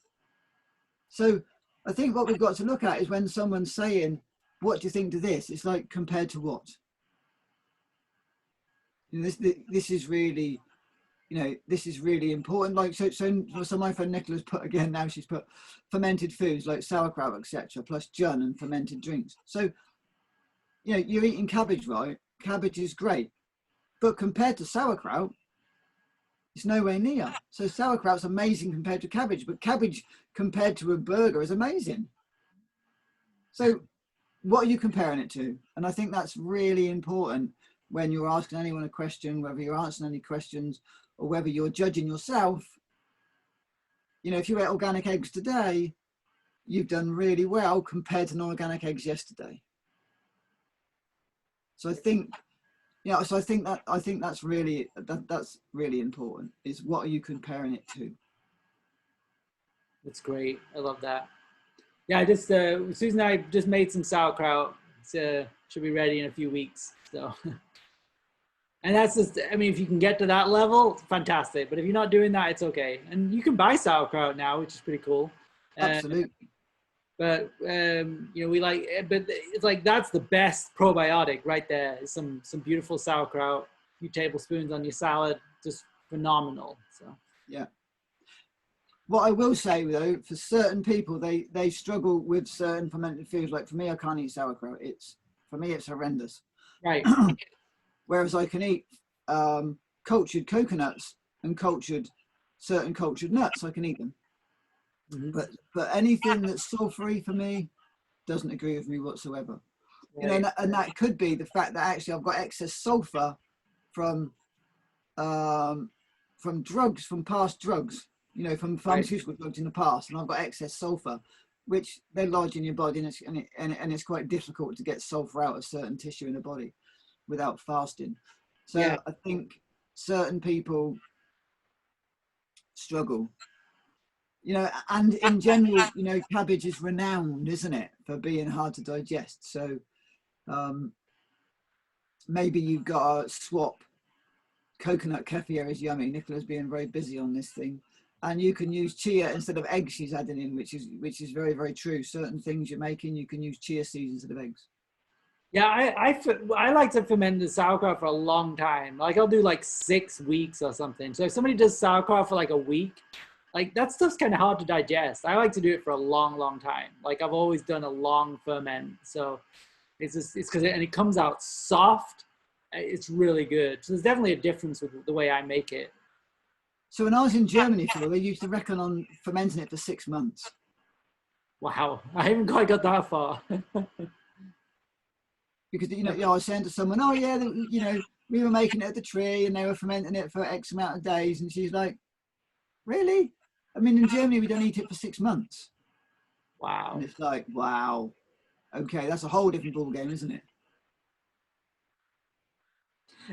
So I think what we've got to look at is when someone's saying, what do you think to this? It's like, compared to what? This is really, this is really important. Like, so my friend Nicola's put, again, now she's put fermented foods like sauerkraut, etc., plus Jun and fermented drinks. So, you're eating cabbage, right? Cabbage is great. But compared to sauerkraut, it's nowhere near. So sauerkraut's amazing compared to cabbage, but cabbage compared to a burger is amazing. So what are you comparing it to? And I think that's really important when you're asking anyone a question, whether you're answering any questions or whether you're judging yourself. If you ate organic eggs today, you've done really well compared to non-organic eggs yesterday. So I think, I think that's really important, is what are you comparing it to? That's great. I love that. Yeah, Susan and I just made some sauerkraut. It should be ready in a few weeks. So, and that's just, if you can get to that level, fantastic. But if you're not doing that, it's okay. And you can buy sauerkraut now, which is pretty cool. Absolutely. But you know, we like, but it's like that's the best probiotic right there. Some beautiful sauerkraut, a few tablespoons on your salad, just phenomenal. So yeah. What I will say though, for certain people, they struggle with certain fermented foods. Like for me, I can't eat sauerkraut. For me, it's horrendous. right, Whereas I can eat cultured coconuts and certain cultured nuts. I can eat them. mm-hmm. But anything that's sulfury for me doesn't agree with me whatsoever. Right. You know, and that could be the fact that actually I've got excess sulfur from drugs, from past drugs. You know, from pharmaceutical drugs in the past, and I've got excess sulfur, which they lodge in your body, and it's quite difficult to get sulfur out of certain tissue in the body without fasting. So Yeah. I think certain people struggle. You know, and in general, you know, cabbage is renowned, isn't it, for being hard to digest. So maybe you've got to swap. Coconut kefir is yummy. Nicola's being very busy on this thing. And you can use chia instead of eggs she's adding in, which is very, very true. Certain things you're making, you can use chia seeds instead of eggs. Yeah, I like to ferment the sauerkraut for a long time. Like I'll do like 6 weeks or something. So if somebody does sauerkraut for like a week, like that stuff's kind of hard to digest. I like to do it for a long, long time. Like I've always done a long ferment. So it's because it comes out soft. It's really good. So there's definitely a difference with the way I make it. So when I was in Germany, Phil, they used to reckon on fermenting it for 6 months. Wow, I haven't quite got that far. Because, you know, I was saying to someone, oh yeah, you know, we were making it at the tree and they were fermenting it for X amount of days. And she's like, really? I mean, in Germany, we don't eat it for 6 months. Wow. And it's like, wow. Okay, that's a whole different ball game, isn't it?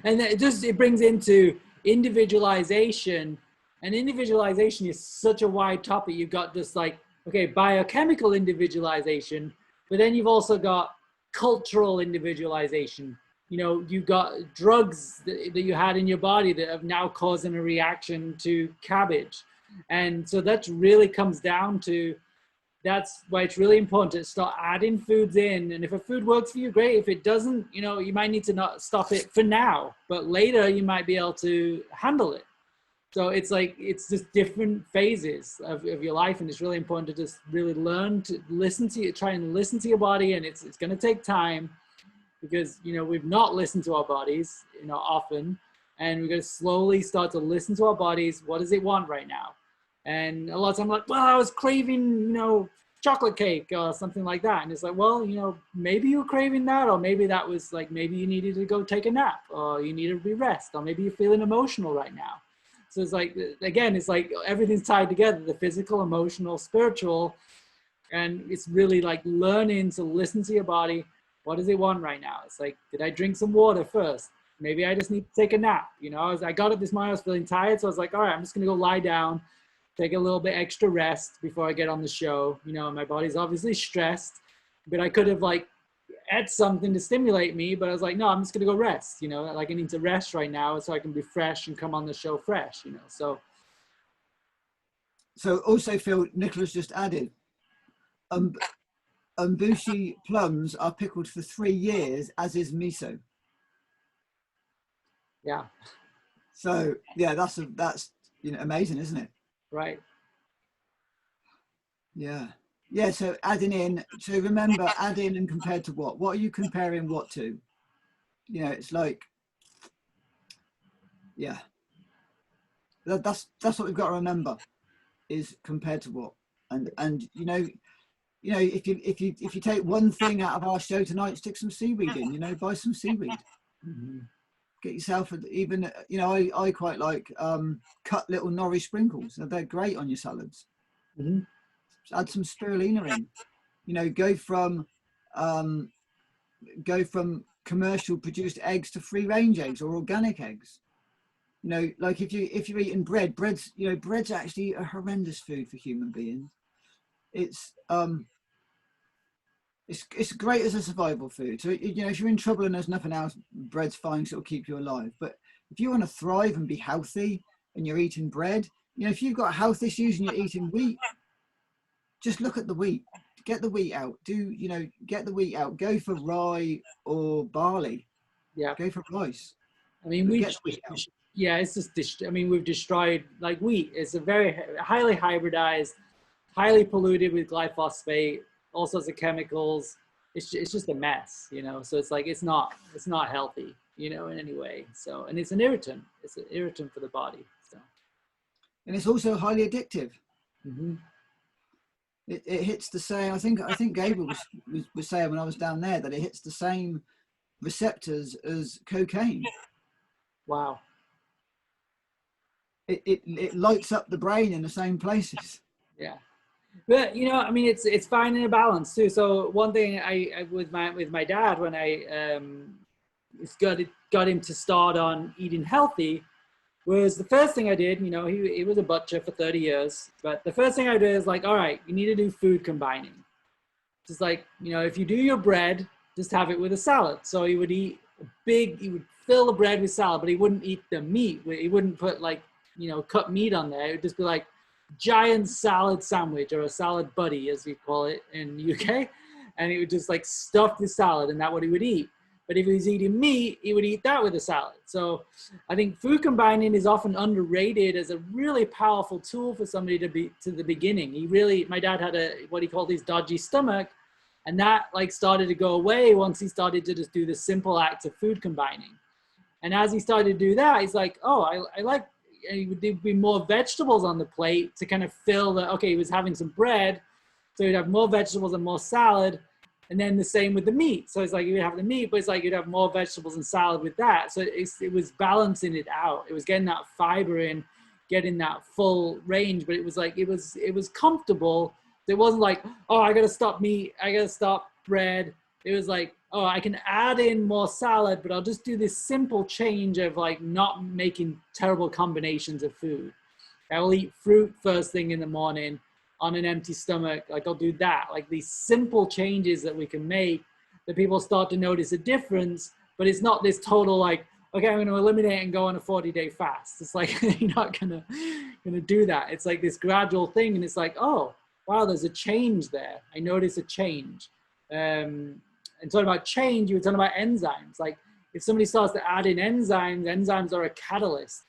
And it brings into individualization. And individualization is such a wide topic. You've got just like, okay, biochemical individualization, but then you've also got cultural individualization. You know, you've got drugs that you had in your body that have now causing a reaction to cabbage. And so that really comes down to, that's why it's really important to start adding foods in. And if a food works for you, great. If it doesn't, you know, you might need to not stop it for now, but later you might be able to handle it. So it's like, it's just different phases of your life. And it's really important to just really learn to listen to you, try and listen to your body. And it's going to take time because, you know, we've not listened to our bodies, you know, often, and we're going to slowly start to listen to our bodies. What does it want right now? And a lot of times I'm like, well, I was craving, you know, chocolate cake or something like that. And it's like, well, you know, maybe you're craving that, or maybe that was like, maybe you needed to go take a nap, or you needed to rest, or maybe you're feeling emotional right now. So it's like, again, it's like everything's tied together, the physical, emotional, spiritual. And it's really like learning to listen to your body. What does it want right now? It's like, did I drink some water first? Maybe I just need to take a nap. You know, I got up this morning, I was feeling tired. So I was like, all right, I'm just going to go lie down, take a little bit extra rest before I get on the show. You know, my body's obviously stressed, but I could have like ate something to stimulate me, but I was like, no, I'm just going to go rest. You know, like I need to rest right now so I can be fresh and come on the show fresh, you know, So also, Phil, Nicola's just added, umbushi plums are pickled for 3 years, as is miso. Yeah. So yeah, that's you know, amazing, isn't it? Right. Yeah. Yeah. So adding in, so remember, add in and compared to what? What are you comparing what to? You know, it's like, yeah. That's what we've got to remember, is compared to what. And you know, if you take one thing out of our show tonight, stick some seaweed in. You know, buy some seaweed. Mm-hmm. Get yourself even, you know, I quite like cut little nori sprinkles. They're great on your salads. Mm-hmm. Add some spirulina in. You know, go from commercial produced eggs to free range eggs or organic eggs. You know, like if you're eating bread's, you know, bread's actually a horrendous food for human beings. It's great as a survival food. So, you know, if you're in trouble and there's nothing else, bread's fine, so it'll keep you alive. But if you want to thrive and be healthy and you're eating bread, you know, if you've got health issues and you're eating wheat, just look at the wheat. get the wheat out. Get the wheat out. Go for rye or barley. Yeah. Go for rice. I mean, yeah, it's just, I mean, we've destroyed, like wheat. It's a very highly hybridized, highly polluted with glyphosate, all sorts of chemicals. It's just a mess, you know? So it's like, it's not healthy, you know, in any way. So, and it's an irritant. It's an irritant for the body. So. And it's also highly addictive. Mm-hmm. It hits the same, I think Gabriel was saying when I was down there that it hits the same receptors as cocaine. Wow. It lights up the brain in the same places. Yeah. But you know, I mean, it's finding a balance too. So one thing I with my dad, when I got him to start on eating healthy, was the first thing I did. You know, he was a butcher for 30 years, but the first thing I did is like, all right, you need to do food combining. Just like, you know, if you do your bread, just have it with a salad. So he would fill the bread with salad, but he wouldn't eat the meat. He wouldn't put like, you know, cut meat on there. It would just be like giant salad sandwich, or a salad buddy as we call it in UK, and he would just like stuff the salad, and that's what he would eat. But if he was eating meat, he would eat that with a salad. So I think food combining is often underrated as a really powerful tool for somebody to the beginning. My dad had what he called his dodgy stomach, and that like started to go away once he started to just do the simple act of food combining. And as he started to do that, he's like, oh, I like, there'd be more vegetables on the plate to kind of fill okay, he was having some bread, so he'd have more vegetables and more salad. And then the same with the meat. So it's like you'd have the meat, but it's like you'd have more vegetables and salad with that. So it was balancing it out. It was getting that fiber in, getting that full range, but it was like, it was comfortable. It wasn't like, oh, I got to stop meat, I got to stop bread. It was like, oh, I can add in more salad, but I'll just do this simple change of like not making terrible combinations of food. I'll eat fruit first thing in the morning on an empty stomach. Like I'll do that, like these simple changes that we can make that people start to notice a difference, but it's not this total like, okay, I'm going to eliminate and go on a 40-day fast. It's like, you're not going to do that. It's like this gradual thing. And it's like, oh, wow, there's a change there. I notice a change. And talking about change, you were talking about enzymes. Like if somebody starts to add in enzymes are a catalyst.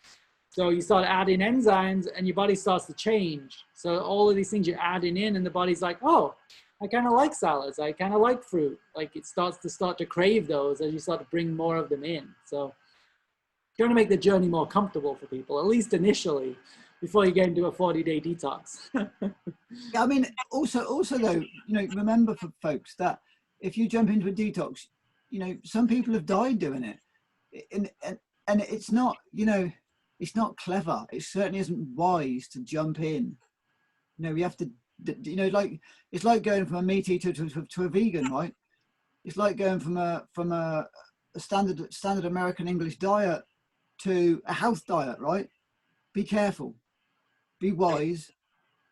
So you start adding enzymes and your body starts to change. So all of these things you're adding in, and the body's like, oh, I kind of like salads. I kind of like fruit. Like it starts to crave those as you start to bring more of them in. So trying to make the journey more comfortable for people, at least initially, before you get into a 40-day detox. Yeah, I mean, also though, you know, remember for folks that if you jump into a detox, you know, some people have died doing it. And it's not, you know, it's not clever. It certainly isn't wise to jump in. You know, we have to, you know, like, it's like going from a meat eater to a vegan, right? It's like going from a standard American English diet to a health diet, right? Be careful, be wise,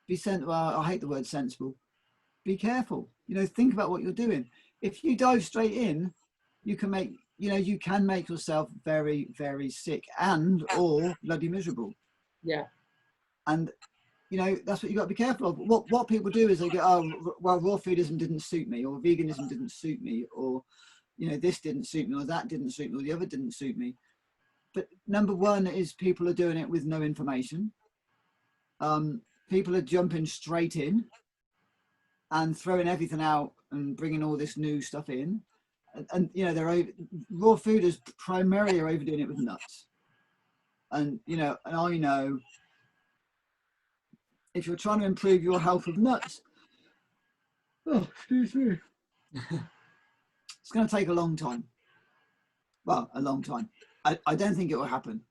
be sensible. Well, I hate the word sensible. Be careful. You know, think about what you're doing. If you dive straight in, you can make yourself very, very sick or bloody miserable. Yeah. And, you know, that's what you got to be careful of. What people do is they go, oh, well, raw foodism didn't suit me, or veganism didn't suit me, or, you know, this didn't suit me, or that didn't suit me, or the other didn't suit me. But number one is people are doing it with no information. People are jumping straight in and throwing everything out and bringing all this new stuff in. And you know, raw fooders primarily are overdoing it with nuts. And, you know, and I know if you're trying to improve your health with nuts, oh, excuse me, it's going to take a long time. Well, a long time. I don't think it will happen.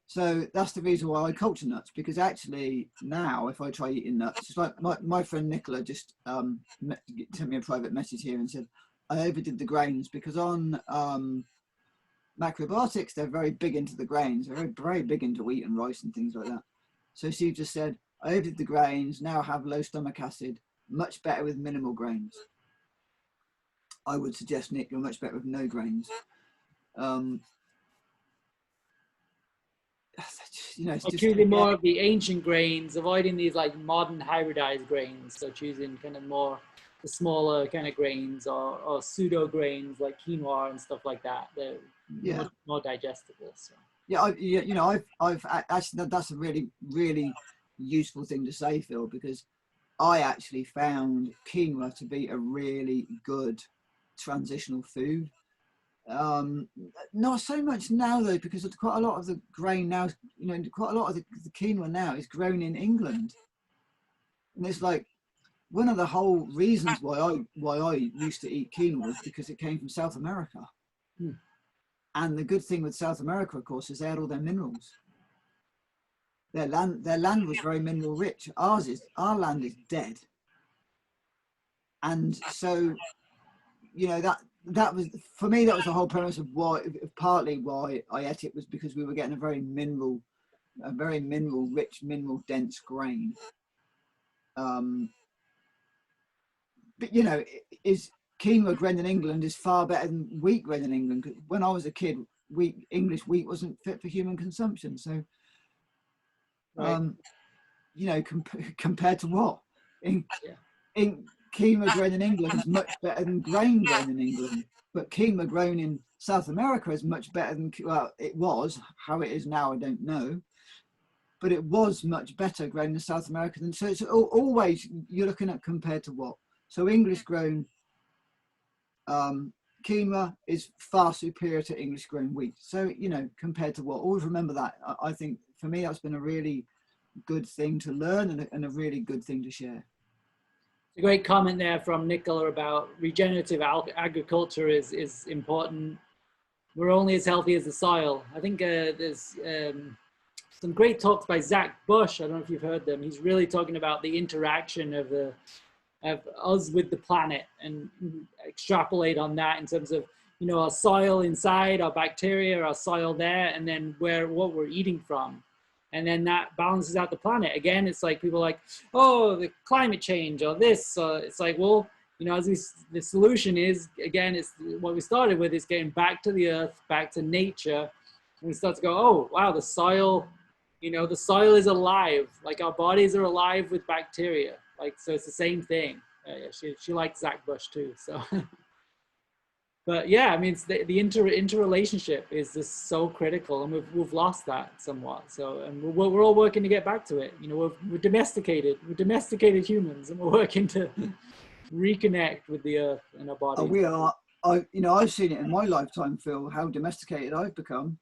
So that's the reason why I culture nuts, because actually now if I try eating nuts, it's like my friend Nicola just sent me a private message here and said, I overdid the grains, because on Macrobiotics, they're very big into the grains. They're very, very big into wheat and rice and things like that. So she just said, I overdid the grains, now have low stomach acid, much better with minimal grains. I would suggest, Nick, you're much better with no grains. You know, choosing more of the ancient grains, avoiding these like modern hybridized grains. So choosing kind of more the smaller kind of grains or pseudo grains like quinoa and stuff like that. They're more digestible. So. Yeah, you know, actually that's a really, really useful thing to say, Phil, because I actually found quinoa to be a really good transitional food. Not so much now though, because quite a lot of the grain now, you know, quite a lot of the quinoa now is grown in England, and it's like one of the whole reasons why I used to eat quinoa was because it came from South America. And the good thing with South America, of course, is they had all their minerals. Their land was very mineral rich. Our land is dead. And so, you know, that was, for me, that was the whole premise of partly why I ate it, was because we were getting a very mineral rich, mineral dense grain. But you know, is quinoa grown in England is far better than wheat grown in England. When I was a kid, English wheat wasn't fit for human consumption. So, you know, compared to what? In quinoa grown in England is much better than grain grown in England. But quinoa grown in South America is much better than, well, it was. How it is now, I don't know. But it was much better grown in South America than, so it's always, you're looking at compared to what? So English grown quinoa is far superior to English grown wheat. So, you know, compared to what? Always remember that. I think for me, that's been a really good thing to learn and a really good thing to share. A great comment there from Nicola about regenerative agriculture is important. We're only as healthy as the soil. I think there's some great talks by Zach Bush. I don't know if you've heard them. He's really talking about the interaction of us with the planet, and extrapolate on that in terms of, you know, our soil inside, our bacteria, our soil there, and then what we're eating from. And then that balances out the planet. Again, it's like people are like, oh, the climate change or this. It's like, well, you know, the solution is, again, it's what we started with, is getting back to the earth, back to nature. And we start to go, oh, wow, the soil, you know, the soil is alive. Like our bodies are alive with bacteria. Like, so it's the same thing. She likes Zach Bush too. So, but yeah, I mean, it's the interrelationship is just so critical, and we've lost that somewhat. So, and we're all working to get back to it. You know, we're domesticated humans, and we're working to reconnect with the earth and our bodies. We are. You know, I've seen it in my lifetime, Phil, how domesticated I've become,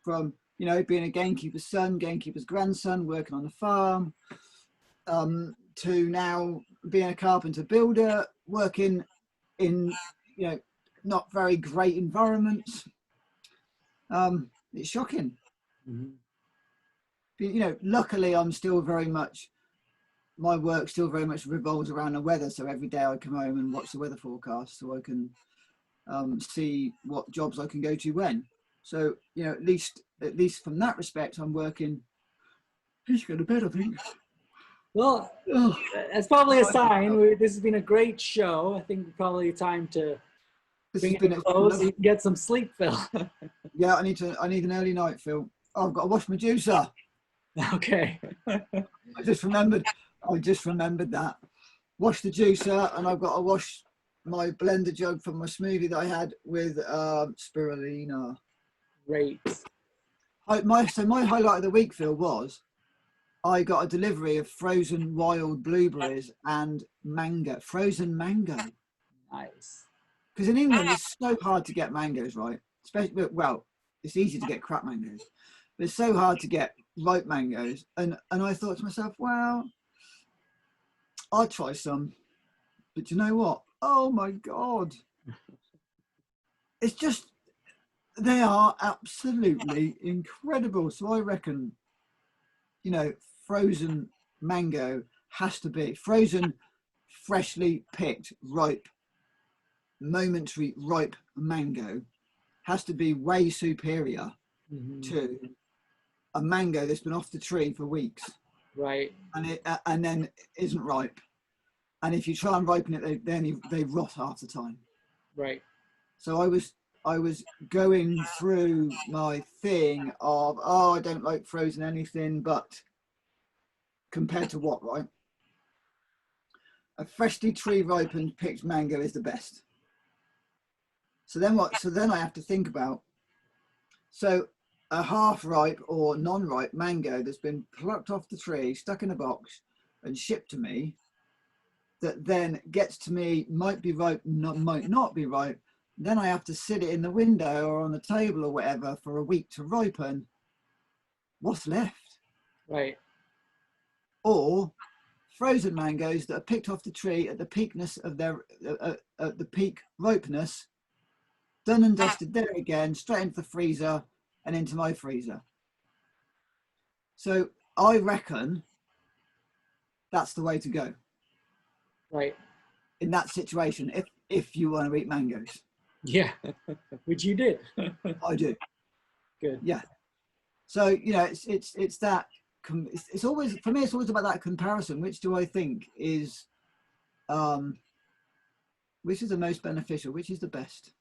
from, you know, being a gamekeeper's son, gamekeeper's grandson, working on the farm, to now being a carpenter builder, working in, you know, not very great environments. It's shocking. Mm-hmm. But, you know, luckily I'm still very much, my work still very much revolves around the weather. So every day I come home and watch the weather forecast so I can see what jobs I can go to when. So, you know, at least from that respect, I'm working. He's going to bed, I think. Well, that's probably a sign. This has been a great show. I think probably time to bring it to close so you can get some sleep, Phil. Yeah, I need an early night, Phil. Oh, I've got to wash my juicer. Okay. I just remembered that. Wash the juicer, and I've got to wash my blender jug from my smoothie that I had with spirulina. Great. My highlight of the week, Phil, was I got a delivery of frozen wild blueberries and frozen mango. Nice. Because in England, it's so hard to get mangoes, right? Especially, well, it's easy to get crap mangoes, but it's so hard to get ripe mangoes. And I thought to myself, well, I'll try some. But you know what? Oh my God. It's just, they are absolutely incredible. So I reckon, you know, frozen mango has to be frozen, freshly picked, ripe, momentary ripe mango has to be way superior to a mango that's been off the tree for weeks, right? And then isn't ripe. And if you try and ripen it, they rot half the time, right? So I was going through my thing of, oh, I don't like frozen anything, but compared to what, right? a freshly tree ripened picked mango is the best. So then what? So then I have to think about, so a half ripe or non-ripe mango that's been plucked off the tree, stuck in a box and shipped to me, that then gets to me, might be ripe, might not be ripe. Then I have to sit it in the window or on the table or whatever for a week to ripen. What's left? Right. Or frozen mangoes that are picked off the tree at the peakness of their at the peak ripeness, done and dusted there again, straight into the freezer and into my freezer. So I reckon that's the way to go. Right. In that situation, if you want to eat mangoes. Yeah. Which you did. I do. Good. Yeah. So, you know, it's that, it's always, for me, it's always about that comparison. Which do I think is, which is the most beneficial? Which is the best?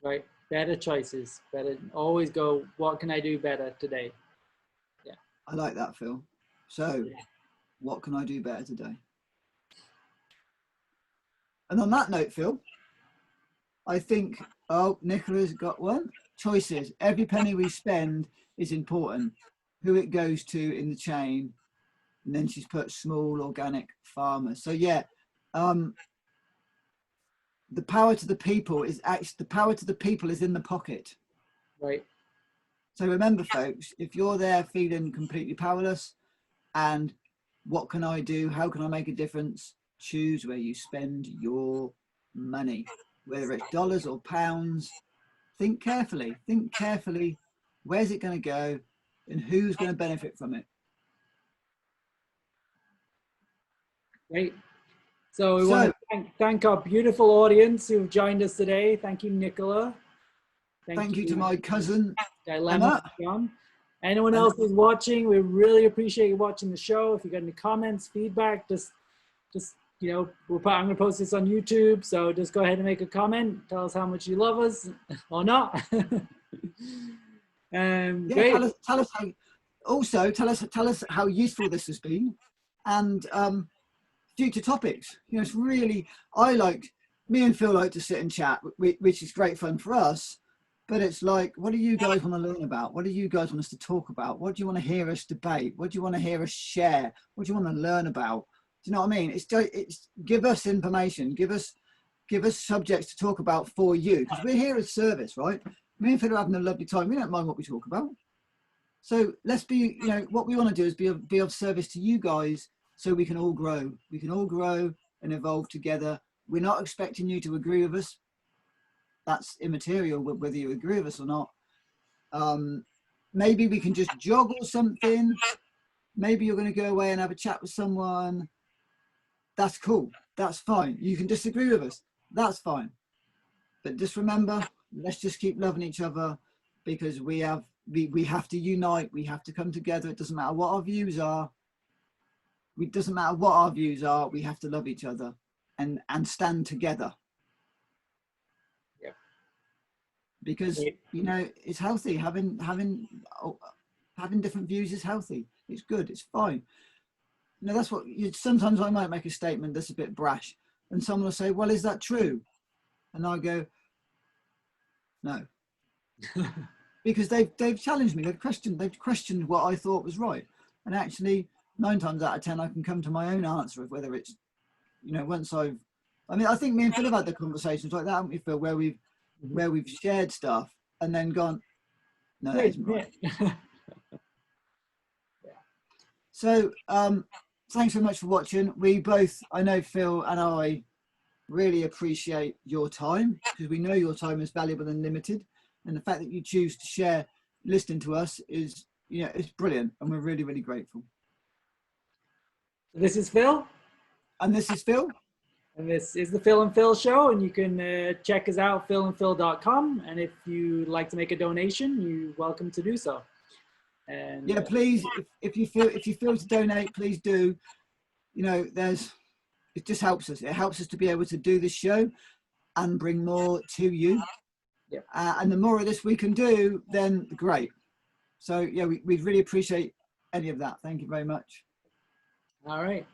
Right. Better choices. Better. Always go, what can I do better today? Yeah. I like that, Phil. So, what can I do better today? And on that note, Phil, I think, oh, Nicola's got one. Choices. Every penny we spend is important. Who it goes to in the chain. And then she's put small organic farmers. So yeah, the power to the people is actually, the power to the people is in the pocket. Right. So remember, folks, if you're there feeling completely powerless and what can I do? How can I make a difference? Choose where you spend your money, whether it's dollars or pounds. Think carefully. Think carefully. Where's it going to go and who's going to benefit from it? Great. So we want to thank our beautiful audience who've joined us today. Thank you, Nicola. Thank you to my cousin, Dilemma, John. Anyone else who's watching, we really appreciate you watching the show. If you got any comments, feedback, just you know, I'm going to post this on YouTube, so just go ahead and make a comment. Tell us how much you love us or not. yeah, great. Tell us how. Also, tell us how useful this has been, and future topics. You know, it's really, me and Phil like to sit and chat, which is great fun for us. But it's like, what do you guys want to learn about? What do you guys want us to talk about? What do you want to hear us debate? What do you want to hear us share? What do you want to learn about? Do you know what I mean? It's give us information, give us subjects to talk about for you, because we're here as service, right? Me and Phil are having a lovely time. We don't mind what we talk about. So let's be, you know, what we want to do is be of service to you guys, so we can all grow. We can all grow and evolve together. We're not expecting you to agree with us. That's immaterial, whether you agree with us or not. Maybe we can just joggle something. Maybe you're going to go away and have a chat with someone. That's cool. That's fine. You can disagree with us. That's fine. But just remember, let's just keep loving each other, because we have to unite. We have to come together. It doesn't matter what our views are. It doesn't matter what our views are. We have to love each other and stand together. Because, you know, it's healthy. Having different views is healthy. It's good. It's fine. You know, that's what sometimes I might make a statement that's a bit brash, and someone will say, well, is that true? And I go, no. Because they've challenged me. They've questioned what I thought was right. And actually, 9 times out of 10, I can come to my own answer of whether it's, you know, I think me and Phil have had the conversations like that, haven't we, Phil, where we've shared stuff and then gone, no, that isn't right. So thanks so much for watching. We both, I know Phil and I, really appreciate your time, because we know your time is valuable and limited, and the fact that you choose to share listening to us is, you know, it's brilliant, and we're really, really grateful. This is Phil. And this is Phil. And this is the Phil and Phil Show, and you can check us out, philandphil.com. And if you'd like to make a donation, you're welcome to do so. And yeah, please, if you feel to donate, please do. You know, it just helps us. It helps us to be able to do this show and bring more to you. Yeah. And the more of this we can do, then great. So yeah, we really appreciate any of that. Thank you very much. All right.